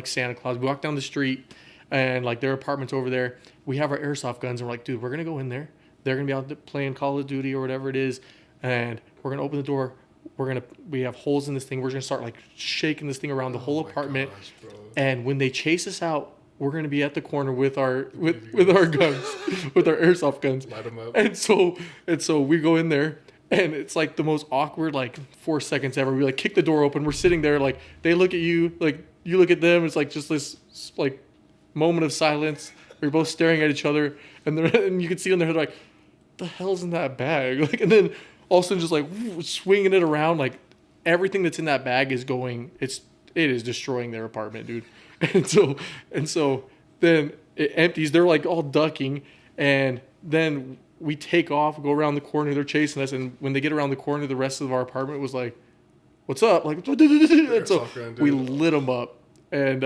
Santa Claus. We walk down the street, and like their apartment's over there. We have our airsoft guns, and we're like, dude, we're gonna go in there. They're gonna be out playing Call of Duty or whatever it is, and we're gonna open the door. We have holes in this thing. We're gonna start like shaking this thing around the whole apartment. Gosh, and when they chase us out, we're gonna be at the corner with our guns, with our airsoft guns. Light them up. And so we go in there, and it's like the most awkward like 4 seconds ever. We like kick the door open. We're sitting there, like they look at you, like you look at them. It's like just this like moment of silence. We're both staring at each other, and you can see on their head like, the hell's in that bag? Like, and then all of a sudden just like swinging it around, like everything that's in that bag is going. It is destroying their apartment, dude. And so then it empties. They're like all ducking, and then we take off, go around the corner. They're chasing us, and when they get around the corner, the rest of our apartment was like, "What's up?" Like, and so we lit them up, and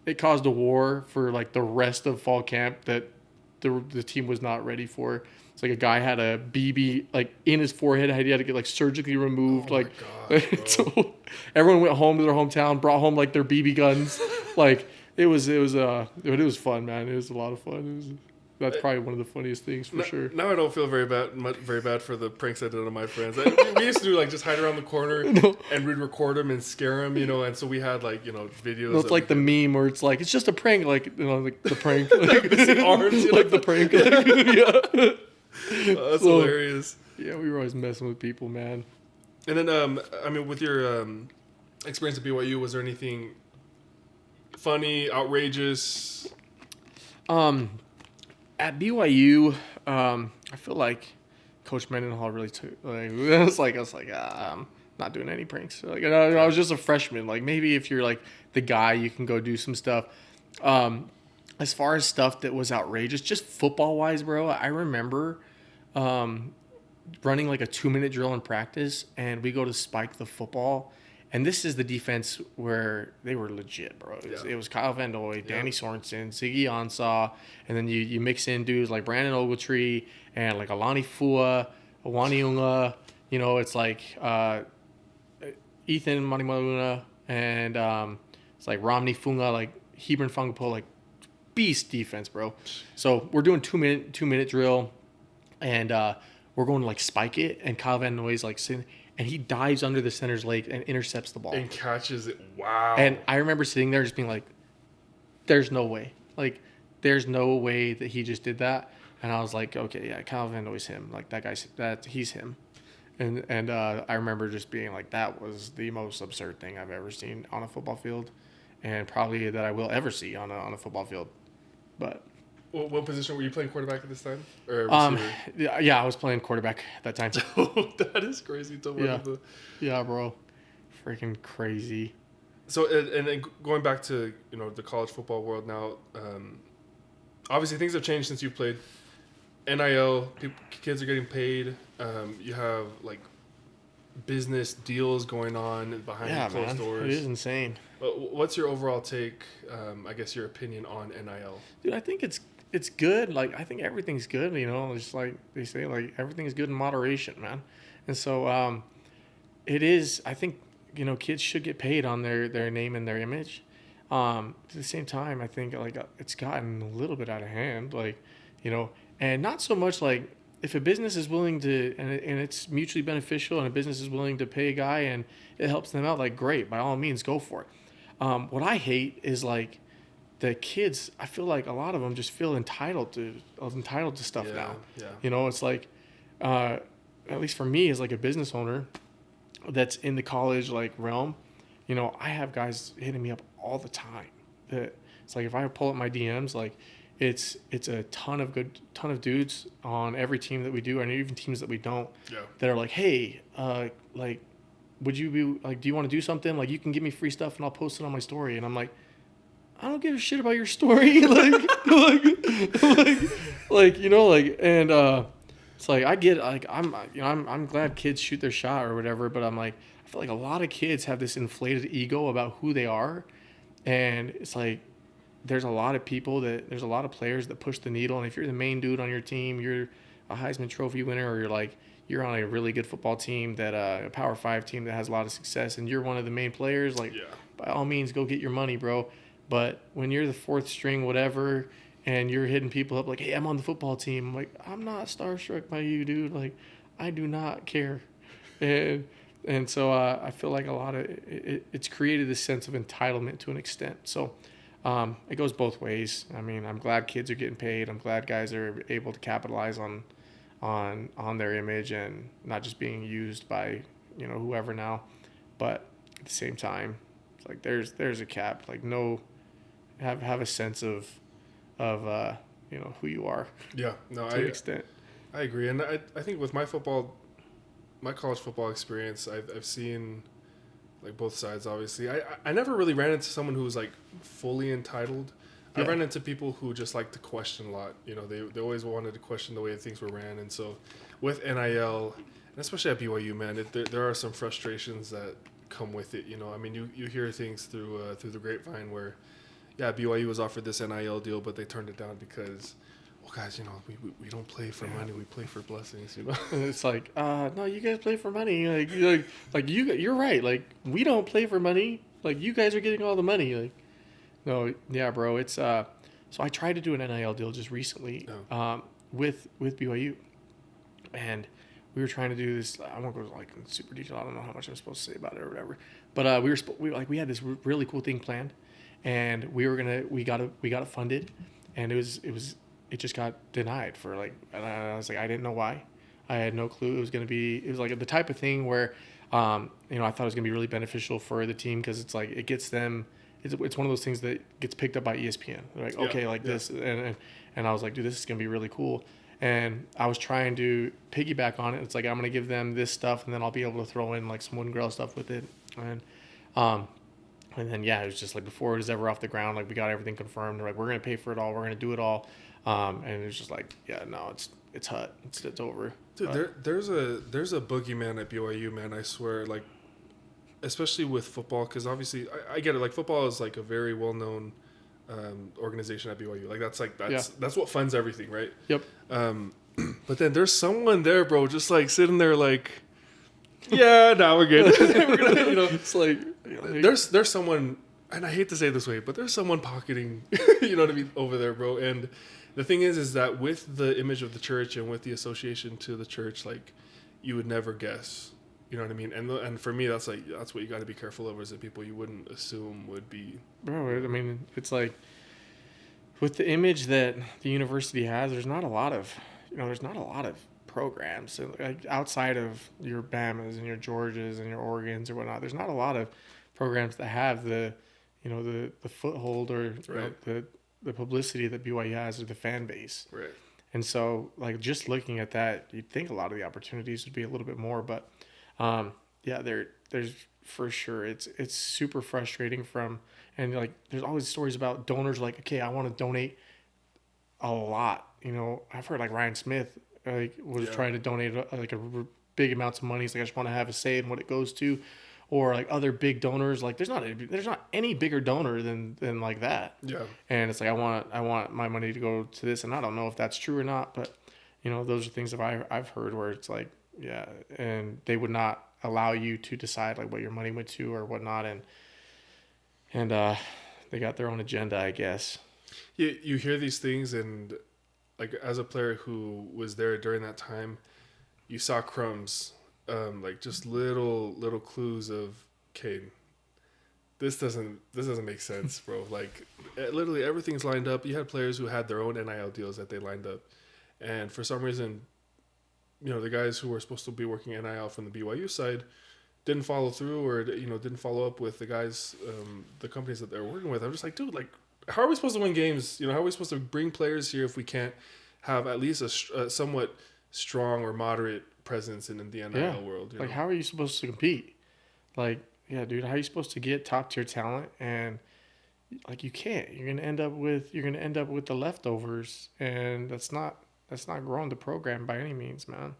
it caused a war for like the rest of fall camp that the team was not ready for. It's like a guy had a BB like in his forehead. He had to get like surgically removed. Oh my God, so everyone went home to their hometown, brought home like their BB guns. Like it was fun, man. It was a lot of fun. That's probably one of the funniest things for sure. Now I don't feel very bad for the pranks I did on my friends. We used to do like just hide around the corner and we'd record them and scare them, and so we had like videos. No, it's like the meme where it's like it's just a prank, like like the prank, like the arms, like the prank, yeah. Oh, that's hilarious. Yeah, we were always messing with people, man. And then, with your experience at BYU, was there anything funny, outrageous? At BYU, I feel like Coach Mendenhall really took. Like, I was like, I'm not doing any pranks. Like, I was just a freshman. Like, maybe if you're like the guy, you can go do some stuff. As far as stuff that was outrageous, just football wise, bro, I remember running like a 2-minute drill in practice, and we go to spike the football. And this is the defense where they were legit, bro. It was Kyle Van Noy, Danny Sorensen, Siggy Ansah, and then you mix in dudes like Brandon Ogletree and like Alani Fua, Awaniunga. You know, it's like Ethan Manimaluna and it's like Romney Funga, like Hebron Fungapo, like beast defense, bro. So we're doing 2-minute drill, and we're going to like spike it, and Kyle Van Noy's like sitting. And he dives under the center's leg and intercepts the ball. And catches it. Wow. And I remember sitting there just being like, there's no way. Like, there's no way that he just did that. And I was like, okay, yeah, Kyle Van Noy's him. Like, he's him. And I remember just being like, that was the most absurd thing I've ever seen on a football field. And probably that I will ever see on a football field. But... What position were you playing quarterback at this time? Or yeah, I was playing quarterback at that time. That is crazy. Yeah, bro, freaking crazy. So and going back to the college football world now, obviously things have changed since you played. NIL, kids are getting paid. You have like business deals going on behind closed doors. It is insane. But what's your overall take? I guess your opinion on NIL. Dude, I think it's good. Like, I think everything's good, just like they say, like, everything's good in moderation, man. And so it is, I think, kids should get paid on their name and their image. At the same time, I think, like, it's gotten a little bit out of hand, like, and not so much like if a business is willing to, and it's mutually beneficial, and a business is willing to pay a guy and it helps them out, like, great, by all means, go for it. What I hate is, like, the kids, I feel like a lot of them just feel entitled to stuff now. Yeah. It's like, at least for me as like a business owner that's in the college like realm, I have guys hitting me up all the time. That it's like if I pull up my DMs, like it's a ton of dudes on every team that we do, and even teams that we don't. Yeah. That are like, hey, like, would you be like, do you want to do something? Like, you can give me free stuff and I'll post it on my story. And I'm like, I don't give a shit about your story. And it's like, I get, like, I'm glad kids shoot their shot or whatever, but I'm like, I feel like a lot of kids have this inflated ego about who they are. And it's like, there's a lot of players that push the needle. And if you're the main dude on your team, you're a Heisman Trophy winner, or you're on a really good football team that a Power 5 team that has a lot of success, and you're one of the main players, like, by all means, go get your money, bro. But when you're the fourth string, whatever, and you're hitting people up like, hey, I'm on the football team. I'm like, I'm not starstruck by you, dude. Like, I do not care. And so I feel like a lot of it's created this sense of entitlement to an extent. So it goes both ways. I mean, I'm glad kids are getting paid. I'm glad guys are able to capitalize on their image and not just being used by, whoever now. But at the same time, it's like there's a cap. Like, no, have a sense of who you are. Yeah, no, to an extent. I agree, and I think with my college football experience, I've seen like both sides. Obviously, I never really ran into someone who was like fully entitled. Yeah. I ran into people who just like to question a lot. They always wanted to question the way things were ran, and so with NIL, and especially at BYU, man, there are some frustrations that come with it. I mean, you hear things through the grapevine where, yeah, BYU was offered this NIL deal, but they turned it down because, well, guys, we don't play for money, we play for blessings. And it's like, no, you guys play for money. You're right. Like, we don't play for money. Like, you guys are getting all the money. Like, no, yeah, bro. It's so I tried to do an NIL deal just recently, with BYU, and we were trying to do this. I won't go like in super detail. I don't know how much I'm supposed to say about it or whatever. But we had this really cool thing planned, and we got it funded, and it just got denied for like, and I was like, I didn't know why. I had no clue it was like the type of thing where, I thought it was gonna be really beneficial for the team because it's like it gets them it's one of those things that gets picked up by ESPN. They're like, okay, this, and I was like, dude, this is gonna be really cool. And I was trying to piggyback on it. It's like I'm gonna give them this stuff, and then I'll be able to throw in like some wooden grill stuff with it. And then it was just like before it was ever off the ground, like we got everything confirmed. They're like, we're gonna pay for it all, we're gonna do it all. And it was just like, it's hut, it's over. Dude, there's a boogeyman at BYU, man. I swear, like, especially with football, because obviously I get it. Like, football is like a very well known organization at BYU. Like that's what funds everything, right? Yep. But then there's someone there, bro, just like sitting there, like, yeah, now we're good. We're gonna, it's like there's someone, and I hate to say it this way, but there's someone pocketing, you know what I mean, over there, bro. And the thing is that with the image of the church and with the association to the church, like, you would never guess, you know what I mean. And for me, that's what you got to be careful of, is that people you wouldn't assume would be. Bro, I mean, it's like with the image that the university has, there's not a lot of programs. So, like, outside of your Bamas and your Georgias and your Oregons or whatnot, there's not a lot of programs that have the foothold or the publicity that BYU has or the fan base. Right. And so, like, just looking at that, you'd think a lot of the opportunities would be a little bit more, but there's for sure. It's super frustrating and like there's always stories about donors like, okay, I want to donate a lot. You know, I've heard like Ryan Smith was trying to donate like a big amounts of money. He's like, I just want to have a say in what it goes to, or like other big donors. Like there's not any bigger donor than like that. Yeah. And it's like, I want my money to go to this, and I don't know if that's true or not, but those are things that I've heard where it's like, yeah, and they would not allow you to decide like what your money went to or whatnot, and they got their own agenda, I guess. You hear these things, and like as a player who was there during that time, you saw crumbs, like just little clues of, okay, this doesn't make sense, bro. Like literally everything's lined up. You had players who had their own NIL deals that they lined up, and for some reason, the guys who were supposed to be working NIL from the BYU side didn't follow through, or didn't follow up with the guys, the companies that they're working with. I'm just like, dude, like, how are we supposed to win games? How are we supposed to bring players here if we can't have at least a somewhat strong or moderate presence in the NIL world? Like, how are you supposed to compete? Like, yeah, dude, how are you supposed to get top tier talent? And like, you can't. You're gonna end up with the leftovers, and that's not growing the program by any means, man.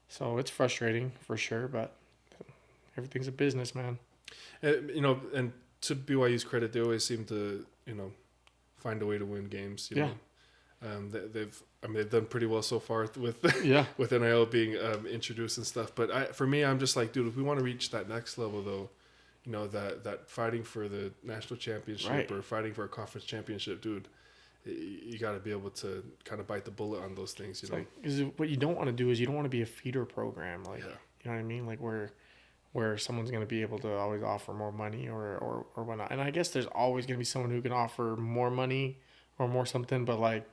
So it's frustrating for sure, but everything's a business, man. And to BYU's credit, they always seem to, find a way to win games. You know, they've done pretty well so far with with NIL being introduced and stuff. But for me, I'm just like, dude, if we want to reach that next level, though, that fighting for the national championship or fighting for a conference championship, dude, you got to be able to kind of bite the bullet on those things, you know. Like, what you don't want to do is you don't want to be a feeder program, like you know what I mean, like where someone's going to be able to always offer more money or whatnot. And I guess there's always going to be someone who can offer more money or more something, but like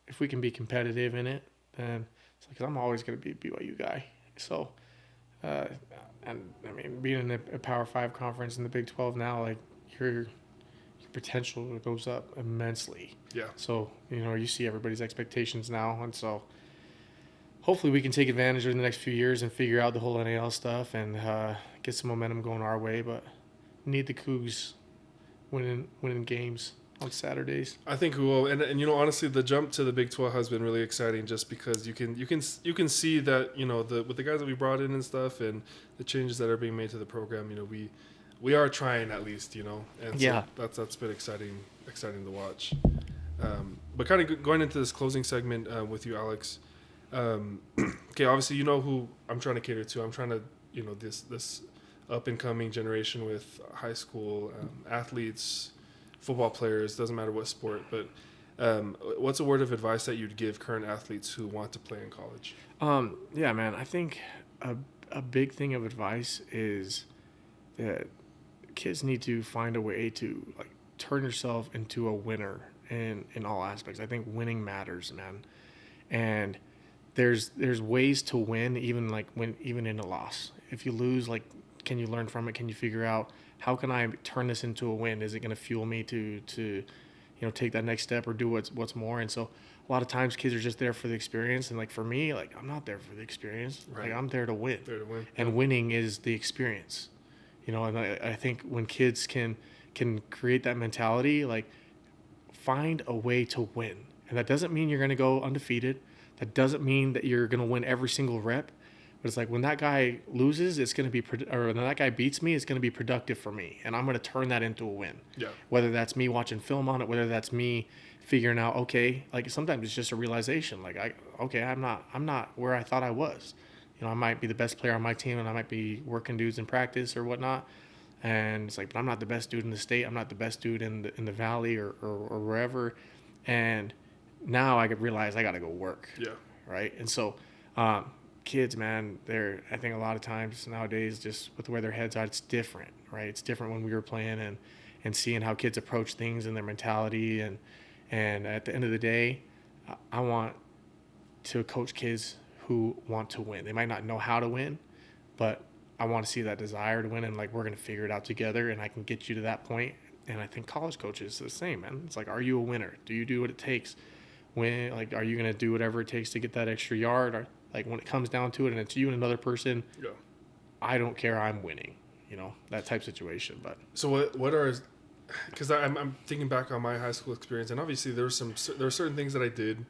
if we can be competitive in it, then it's like, 'cause I'm always going to be a BYU guy. So and I mean, being in a Power 5 conference in the Big 12 now, like your potential goes up immensely. Yeah. So, you see everybody's expectations now. And so hopefully we can take advantage of the next few years and figure out the whole NAL stuff and get some momentum going our way. But need the Cougs winning games on Saturdays. I think we will. And honestly, the jump to the Big 12 has been really exciting just because you can see that, with the guys that we brought in and stuff and the changes that are being made to the program, we are trying at least, and so that's been exciting to watch. But kind of going into this closing segment with you, Alex. Okay, obviously who I'm trying to cater to. I'm trying to, this up and coming generation with high school athletes, football players. Doesn't matter what sport, but what's a word of advice that you'd give current athletes who want to play in college? Yeah, man. I think a big thing of advice is that kids need to find a way to like turn yourself into a winner in all aspects. I think winning matters, man. And there's ways to win even in a loss. If you lose, like, can you learn from it? Can you figure out how can I turn this into a win? Is it going to fuel me to take that next step or do what's more? And so a lot of times kids are just there for the experience. And like for me, like I'm not there for the experience. Right. Like I'm there to win. There to win. And winning is the experience. And I think when kids can create that mentality, like find a way to win. And that doesn't mean you're going to go undefeated. That doesn't mean that you're going to win every single rep. But it's like when that guy loses, it's going to be, or when that guy beats me, it's going to be productive for me. And I'm going to turn that into a win. Yeah. Whether that's me watching film on it, whether that's me figuring out, okay, like sometimes it's just a realization. Like, I'm not where I thought I was. I might be the best player on my team and I might be working dudes in practice or whatnot. And it's like, but I'm not the best dude in the state. I'm not the best dude in the valley or wherever. And now I could realize I got to go work. Yeah. Right. And so, kids, man, I think a lot of times nowadays, just with where their heads are, it's different, right? It's different when we were playing and seeing how kids approach things and their mentality. And at the end of the day, I want to coach kids who want to win. They might not know how to win, but I want to see that desire to win. And like, we're going to figure it out together and I can get you to that point. And I think college coaches are the same, man. It's like, are you a winner? Do you do what it takes? When, like, are you going to do whatever it takes to get that extra yard? Or like when it comes down to it and it's you and another person, yeah, I don't care. I'm winning, that type of situation. But so what are, because I'm thinking back on my high school experience, and obviously there were certain things that I did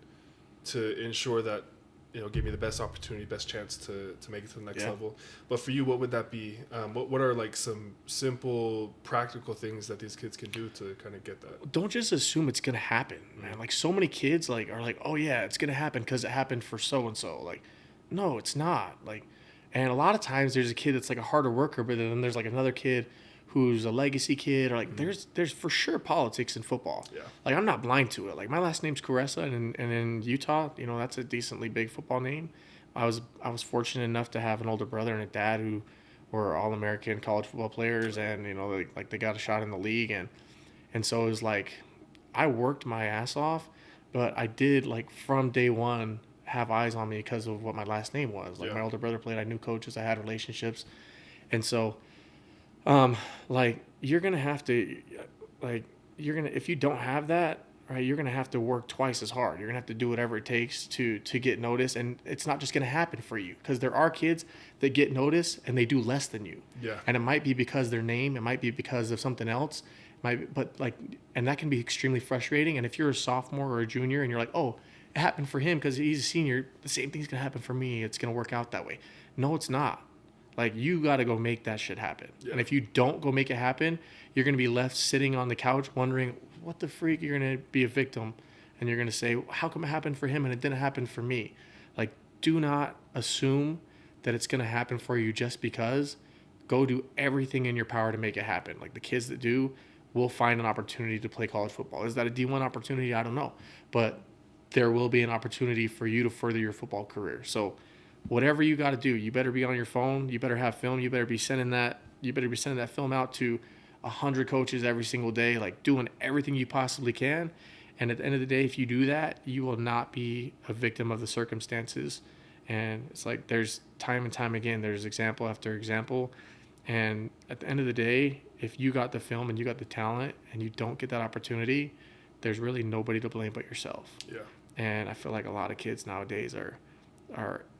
to ensure that, give me the best opportunity, best chance to make it to the next level. But for you, what would that be? What are like some simple, practical things that these kids can do to kind of get that? Don't just assume it's going to happen, man. Like so many kids are like, oh yeah, it's going to happen because it happened for so-and-so. Like, no, it's not. Like, and a lot of times there's a kid that's like a harder worker, but then there's like another kid who's a legacy kid, or like there's for sure politics in football. Yeah. Like I'm not blind to it. Like my last name's Kuresa, and in Utah, that's a decently big football name. I was fortunate enough to have an older brother and a dad who were All-American college football players, and they got a shot in the league, and so it was like I worked my ass off, but I did like from day one have eyes on me because of what my last name was. Like my older brother played, I knew coaches, I had relationships, and so. Like you're going to have to, if you don't have that, right, you're going to have to work twice as hard. You're going to have to do whatever it takes to get noticed. And it's not just going to happen for you, because there are kids that get noticed and they do less than you. Yeah. And it might be because their name, it might be because of something else. And that can be extremely frustrating. And if you're a sophomore or a junior and you're like, oh, it happened for him because he's a senior, the same thing's going to happen for me. It's going to work out that way. No, it's not. Like, you got to go make that shit happen. Yeah. And if you don't go make it happen, you're going to be left sitting on the couch wondering, what the freak? You're going to be a victim. And you're going to say, how come it happened for him and it didn't happen for me? Like, do not assume that it's going to happen for you just because. Go do everything in your power to make it happen. Like, the kids that do will find an opportunity to play college football. Is that a D1 opportunity? I don't know. But there will be an opportunity for you to further your football career. So, whatever you got to do, you better be on your phone. You better have film. You better be sending that film out to 100 coaches every single day, like doing everything you possibly can. And at the end of the day, if you do that, you will not be a victim of the circumstances. And it's like there's time and time again, there's example after example. And at the end of the day, if you got the film and you got the talent and you don't get that opportunity, there's really nobody to blame but yourself. Yeah. And I feel like a lot of kids nowadays are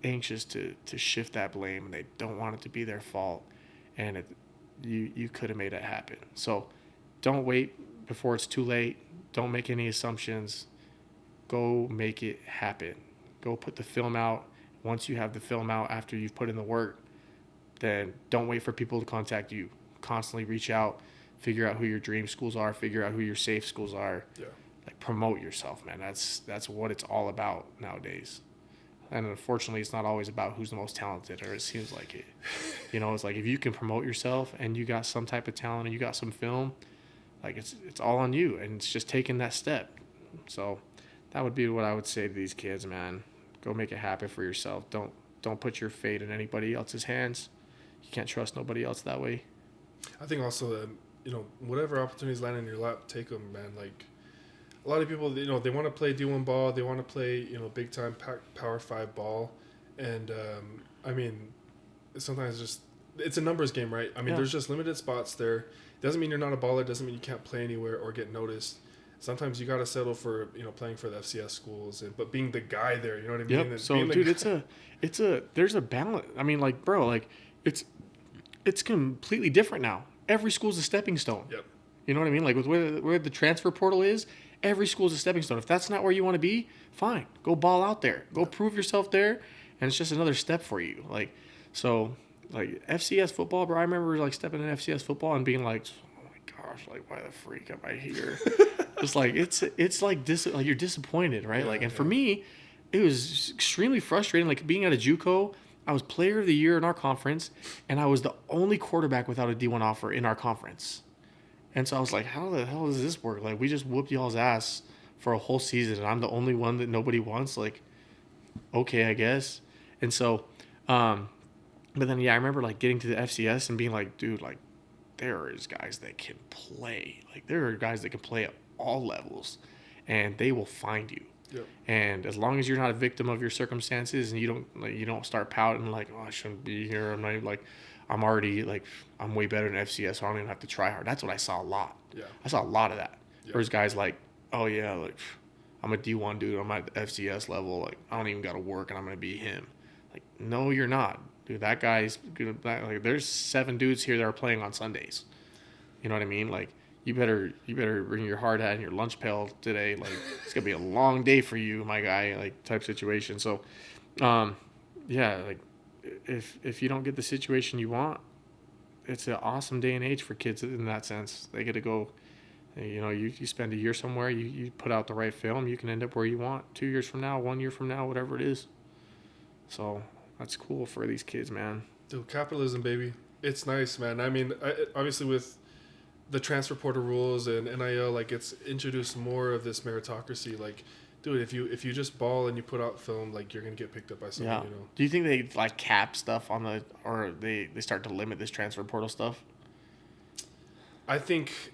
anxious to shift that blame, and they don't want it to be their fault, and you could have made it happen. So don't wait before it's too late. Don't make any assumptions. Go make it happen. Go put the film out. Once you have the film out after you've put in the work, then don't wait for people to contact you. Constantly reach out, figure out who your dream schools are, figure out who your safe schools are. Yeah. Like, promote yourself, man. That's what it's all about nowadays. And unfortunately, it's not always about who's the most talented, or it seems like it. It's like if you can promote yourself and you got some type of talent and you got some film, like it's all on you, and it's just taking that step. So that would be what I would say to these kids, man. Go make it happen for yourself. Don't put your fate in anybody else's hands. You can't trust nobody else that way. I think also that, whatever opportunities land in your lap, take them, man. Like, a lot of people, they want to play D1 ball. They want to play, big time Power 5 ball. And, I mean, sometimes just it's a numbers game, right? I mean, Yeah. there's just limited spots there. Doesn't mean you're not a baller. Doesn't mean you can't play anywhere or get noticed. Sometimes you got to settle for, playing for the FCS schools, but being the guy there, you know what I mean? Yep. And So, being the dude, there's a balance. I mean, like, bro, like, it's completely different now. Every school's a stepping stone. Yep. You know what I mean? Like, with where the transfer portal is, every school's a stepping stone. If that's not where you want to be, fine. Go ball out there. Go prove yourself there, and it's just another step for you. Like, so, like, FCS football, bro, I remember, like, stepping in FCS football and being like, oh, my gosh, like, why the freak am I here? It's like, it's like you're disappointed, right? Yeah, like, and for me, it was extremely frustrating. Like, being at a JUCO, I was player of the year in our conference, and I was the only quarterback without a D1 offer in our conference. And so I was like, how the hell does this work? Like, we just whooped y'all's ass for a whole season, and I'm the only one that nobody wants? Like, okay, I guess. And so, but then, yeah, I remember, like, getting to the FCS and being like, dude, like, there is guys that can play. Like, there are guys that can play at all levels, and they will find you. Yep. And as long as you're not a victim of your circumstances and you don't start pouting like, oh, I shouldn't be here. I'm not like, I'm already like, I'm way better than FCS, so I don't even have to try hard. That's what I saw a lot. Yeah. I saw a lot of that. Yeah. Whereas guys like, oh yeah, like, I'm a D1 dude. I'm at the FCS level. Like, I don't even got to work and I'm going to be him. Like, no, you're not. Dude, that guy's gonna, like, there's 7 dudes here that are playing on Sundays. You know what I mean? Like, you better bring your hard hat and your lunch pail today. Like, it's gonna be a long day for you, my guy. Like, type situation. So, yeah, like, if you don't get the situation you want, it's an awesome day and age for kids in that sense. They get to go. You spend a year somewhere. You put out the right film. You can end up where you want 2 years from now, 1 year from now, whatever it is. So that's cool for these kids, man. Dude, capitalism, baby. It's nice, man. I mean, obviously with the transfer portal rules and NIL, like, it's introduced more of this meritocracy. Like, dude, if you just ball and you put out film, like, you're gonna get picked up by someone. Yeah. Do you think they like cap stuff on or they start to limit this transfer portal stuff? I think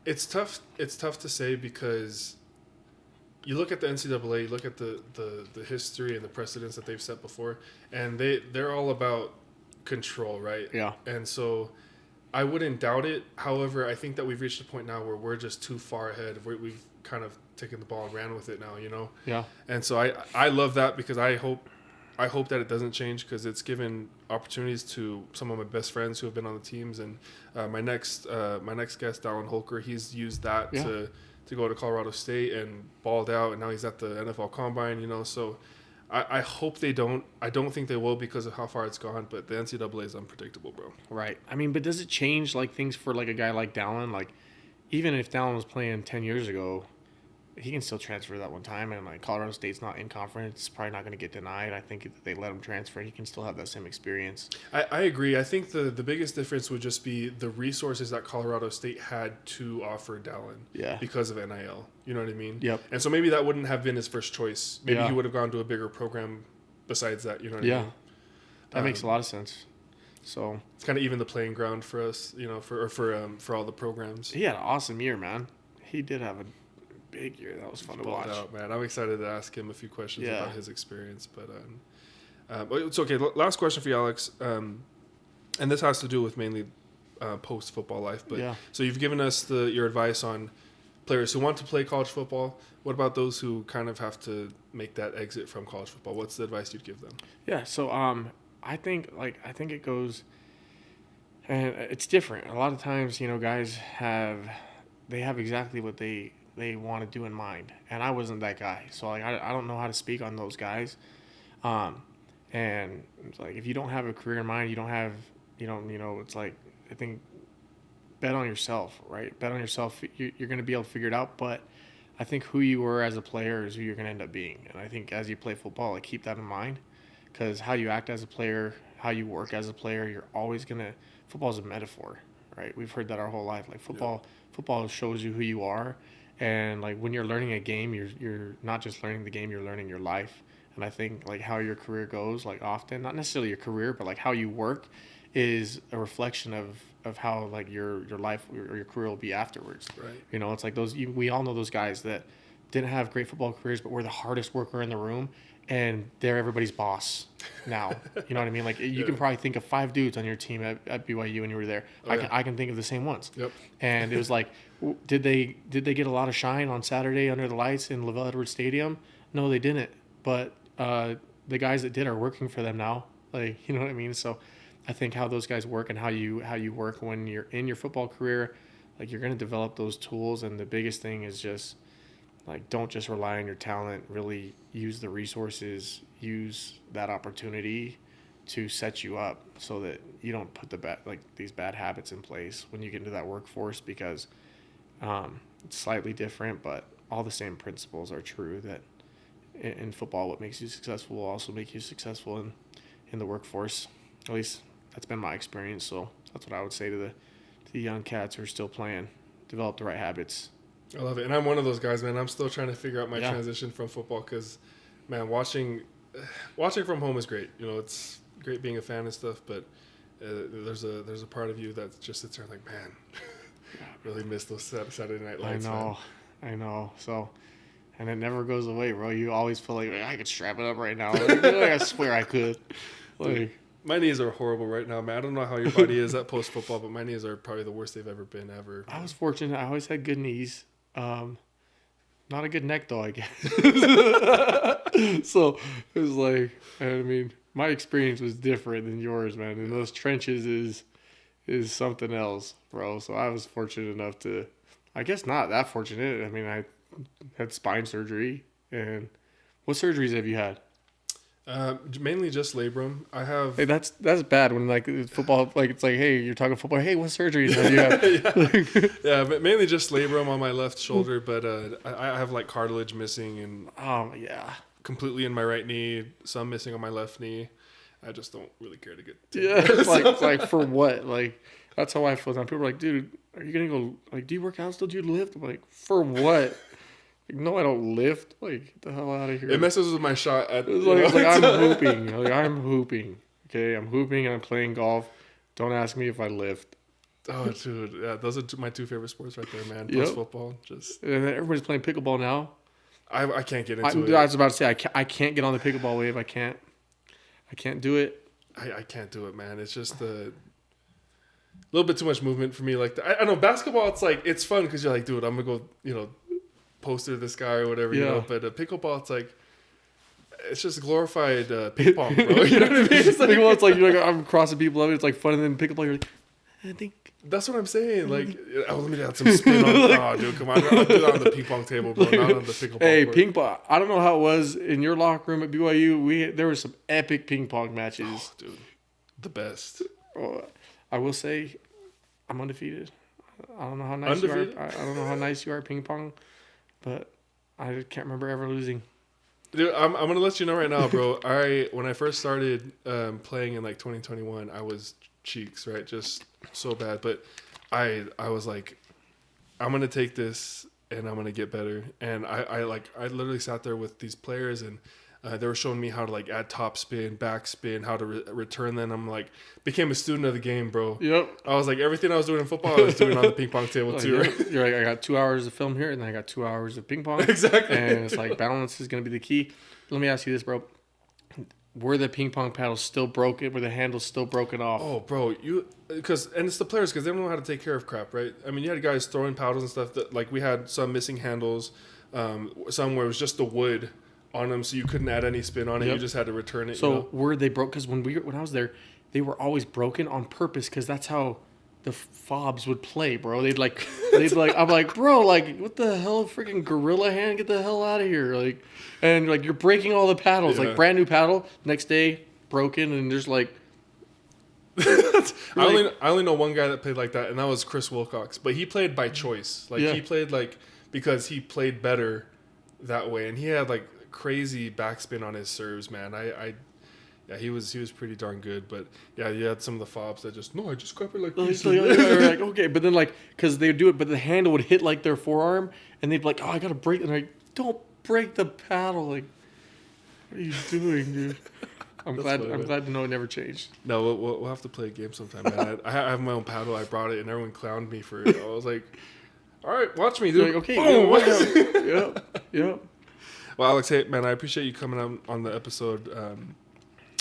it's tough. It's tough to say because you look at the NCAA, you look at the history and the precedents that they've set before, and they're all about control, right? Yeah. And so I wouldn't doubt it. However, I think that we've reached a point now where we're just too far ahead. We've kind of taken the ball and ran with it now, Yeah. And so I love that because I hope that it doesn't change because it's given opportunities to some of my best friends who have been on the teams, and my next guest, Dallin Holker, he's used that to go to Colorado State and balled out, and now he's at the NFL Combine, So I hope they don't. I don't think they will because of how far it's gone, but the NCAA is unpredictable, bro. Right. I mean, but does it change, like, things for, like, a guy like Dallin? Like, even if Dallin was playing 10 years ago, he can still transfer that one time, and, like, Colorado State's not in conference. It's probably not going to get denied. I think if they let him transfer, he can still have that same experience. I agree. I think the biggest difference would just be the resources that Colorado State had to offer Dallin because of NIL. You know what I mean? Yep. And so maybe that wouldn't have been his first choice. Maybe he would have gone to a bigger program besides that. You know what I mean? That makes a lot of sense. So it's kind of even the playing ground for us, for all the programs. He had an awesome year, man. He did have a big year. That was fun to watch. Out, man. I'm excited to ask him a few questions about his experience. But it's okay. Last question for you, Alex. And this has to do with mainly post-football life. But so you've given us your advice on players who want to play college football. What about those who kind of have to make that exit from college football? What's the advice you'd give them? Yeah. So I think it goes, and it's different. A lot of times, guys have exactly what they want to do in mind, and I wasn't that guy. So, like, I don't know how to speak on those guys. And it's like, if you don't have a career in mind, it's like, I think, bet on yourself, right? Bet on yourself. You're going to be able to figure it out, but I think who you were as a player is who you're going to end up being. And I think as you play football, like, keep that in mind, because how you act as a player, how you work as a player, you're always going to – football is a metaphor, right? We've heard that our whole life. Like, football shows you who you are. And, like, when you're learning a game, you're not just learning the game, you're learning your life. And I think, like, how your career goes, like, often, not necessarily your career, but, like, how you work is a reflection of how, like, your life or your career will be afterwards. Right. It's like we all know those guys that didn't have great football careers, but were the hardest worker in the room, and they're everybody's boss now. You know what I mean? Like you can probably think of 5 dudes on your team at BYU when you were there. I can think of the same ones. Yep. And it was like, did they get a lot of shine on Saturday under the lights in Lavelle Edwards Stadium? No, they didn't. But the guys that did are working for them now. Like, you know what I mean? So I think how those guys work and how you work when you're in your football career, like you're going to develop those tools. And the biggest thing is just like, don't just rely on your talent, really use the resources, use that opportunity to set you up so that you don't put these bad habits in place when you get into that workforce, because it's slightly different, but all the same principles are true. That in football, what makes you successful will also make you successful in the workforce. At least that's been my experience. So that's what I would say to the young cats who are still playing. Develop the right habits. I love it. And I'm one of those guys, man. I'm still trying to figure out my transition from football because, man, watching from home is great. You know, it's great being a fan and stuff, but there's a part of you that just sits there like, man, really miss those Saturday night lights. I know. So, and it never goes away, bro. You always feel like I could strap it up right now. Like, I swear I could. Like, dude, my knees are horrible right now, man. I don't know how your body is at post football, but my knees are probably the worst they've ever been ever. I was fortunate. I always had good knees. Not a good neck though, I guess. So it was like, I mean, my experience was different than yours, man. And those trenches is something else, bro. So I was fortunate enough to, I guess not that fortunate. I mean, I had spine surgery. And what surgeries have you had? Mainly just labrum. I have. Hey, that's bad when like football, like it's like, hey, you're talking football. Hey, what surgeries have you had? Yeah, but mainly just labrum on my left shoulder. But I have like cartilage missing and completely in my right knee. Some missing on my left knee. I just don't really care to get. It's like for what? Like that's how I feel. Now people are like, dude, are you gonna go? Like, do you work out still? Do you lift? I'm like, for what? Like, no, I don't lift. Like, get the hell out of here. It messes with my shot. It's like I'm hooping. Like, I'm hooping. Okay, I'm hooping and I'm playing golf. Don't ask me if I lift. Oh, dude. Yeah, those are my 2 favorite sports right there, man. Post football. Just. And then everybody's playing pickleball now. I can't get into it. I was about to say, I can't get on the pickleball wave. I can't do it. I can't do it, man. It's just a little bit too much movement for me. Like, I know basketball, it's like, it's fun because you're like, dude, I'm going to go, poster this guy or whatever, but pickleball, it's like, it's just glorified ping pong, bro. You know what I mean? It's like, it's like you're like, I'm crossing people up. It's like fun, and then pickleball, you're like, I think. That's what I'm saying. Like, let me add some spin on. Oh, dude, come on! I'll do that on the ping pong table, bro, not on the pickleball. Hey, court. ping pong. I don't know how it was in your locker room at BYU. There were some epic ping pong matches. Oh, dude, the best. I will say, I'm undefeated. I don't know how nice you are. I don't know how nice you are at ping pong. But I can't remember ever losing. Dude, I'm gonna let you know right now, bro. When I first started playing in like 2021, I was cheeks, right, just so bad. But I was like, I'm gonna take this and I'm gonna get better. And I literally sat there with these players and they were showing me how to like add top spin, back spin, how to return them. I'm like, became a student of the game, bro. Yep. I was like, everything I was doing in football, I was doing on the ping pong table too. Right? You're like, I got 2 hours of film here, and then I got 2 hours of ping pong. Exactly. And it's like, balance is going to be the key. Let me ask you this, bro. Were the ping pong paddles still broken? Were the handles still broken off? Oh, bro, and it's the players because they don't know how to take care of crap, right? I mean, you had guys throwing paddles and stuff that, like, we had some missing handles, some where it was just the wood on them, so you couldn't add any spin on it. Yep. You just had to return it. So were they broke? Because when I was there, they were always broken on purpose because that's how the fobs would play, bro. They'd like, I'm like, bro, like, what the hell, freaking gorilla hand, get the hell out of here, like, and like you're breaking all the paddles, like brand new paddle, next day broken, and there's like. I only know one guy that played like that, and that was Chris Wilcox, but he played by choice. Like he played like because he played better that way, and he had like crazy backspin on his serves, man. He was pretty darn good, but yeah, you had some of the fobs that I just grab it like this. Like, okay, but then like, because they would do it, but the handle would hit like their forearm, and they'd be like, oh, I gotta break, and like, don't break the paddle, like, what are you doing, dude? I'm glad to know it never changed. No, we'll have to play a game sometime, man. I have my own paddle. I brought it, and everyone clowned me for it. I was like, all right, watch me, dude. Like, okay, yep. Well, Alex, hey man, I appreciate you coming on the episode.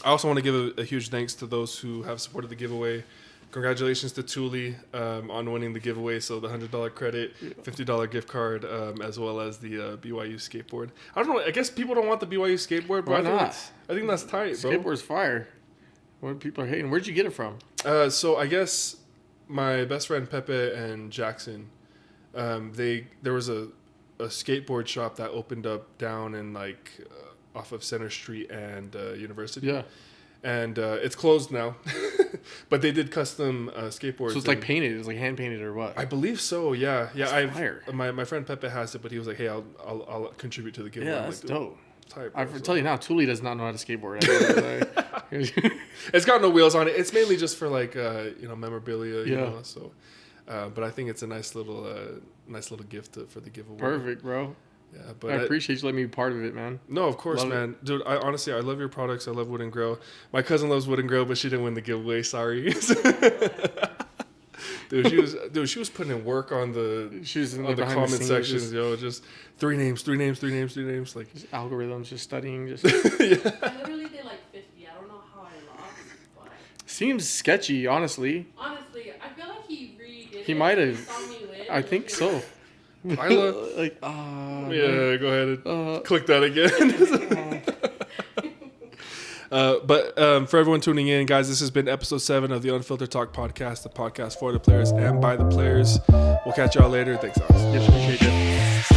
I also want to give a huge thanks to those who have supported the giveaway. Congratulations to Thule on winning the giveaway. So the $100 credit, $50 gift card, as well as the BYU skateboard. I don't know. I guess people don't want the BYU skateboard, but Why not? I think that's tight, bro. Skateboard's fire. What people are hating. Where'd you get it from? So I guess my best friend Pepe and Jackson, there was a skateboard shop that opened up down in off of Center Street and University. Yeah. And it's closed now, but they did custom skateboards. So it's like painted. It's like hand painted or what? I believe so. Yeah, yeah. That's fire. My friend Pepe has it, but he was like, "Hey, I'll contribute to the giveaway." Yeah, I'm that's like, dope. Type, I bro, tell you now, Thule does not know how to skateboard. It's got no wheels on it. It's mainly just for memorabilia. You Yeah. know, so, but I think it's a nice little gift for the giveaway. Perfect, bro. Yeah, but I appreciate you letting me be part of it, man. No, of course, Love man. Dude, I honestly love your products. I love Wood and Grow. My cousin loves Wood and Grow, but she didn't win the giveaway. Sorry. Dude, she was putting in work on the comment sections, yo. Just three names. Like just algorithms, just studying. Just yeah. I literally did like 50. I don't know how I lost, but seems sketchy, honestly. honestly, I feel like he redid He it. might have. Saw me win, I and think he so. Like, yeah, go ahead and click that again. But for everyone tuning in, guys, this has been episode 7 of the Unfiltered Talk podcast, the podcast for the players and by the players. We'll catch y'all later. Thanks, Alex. Appreciate it.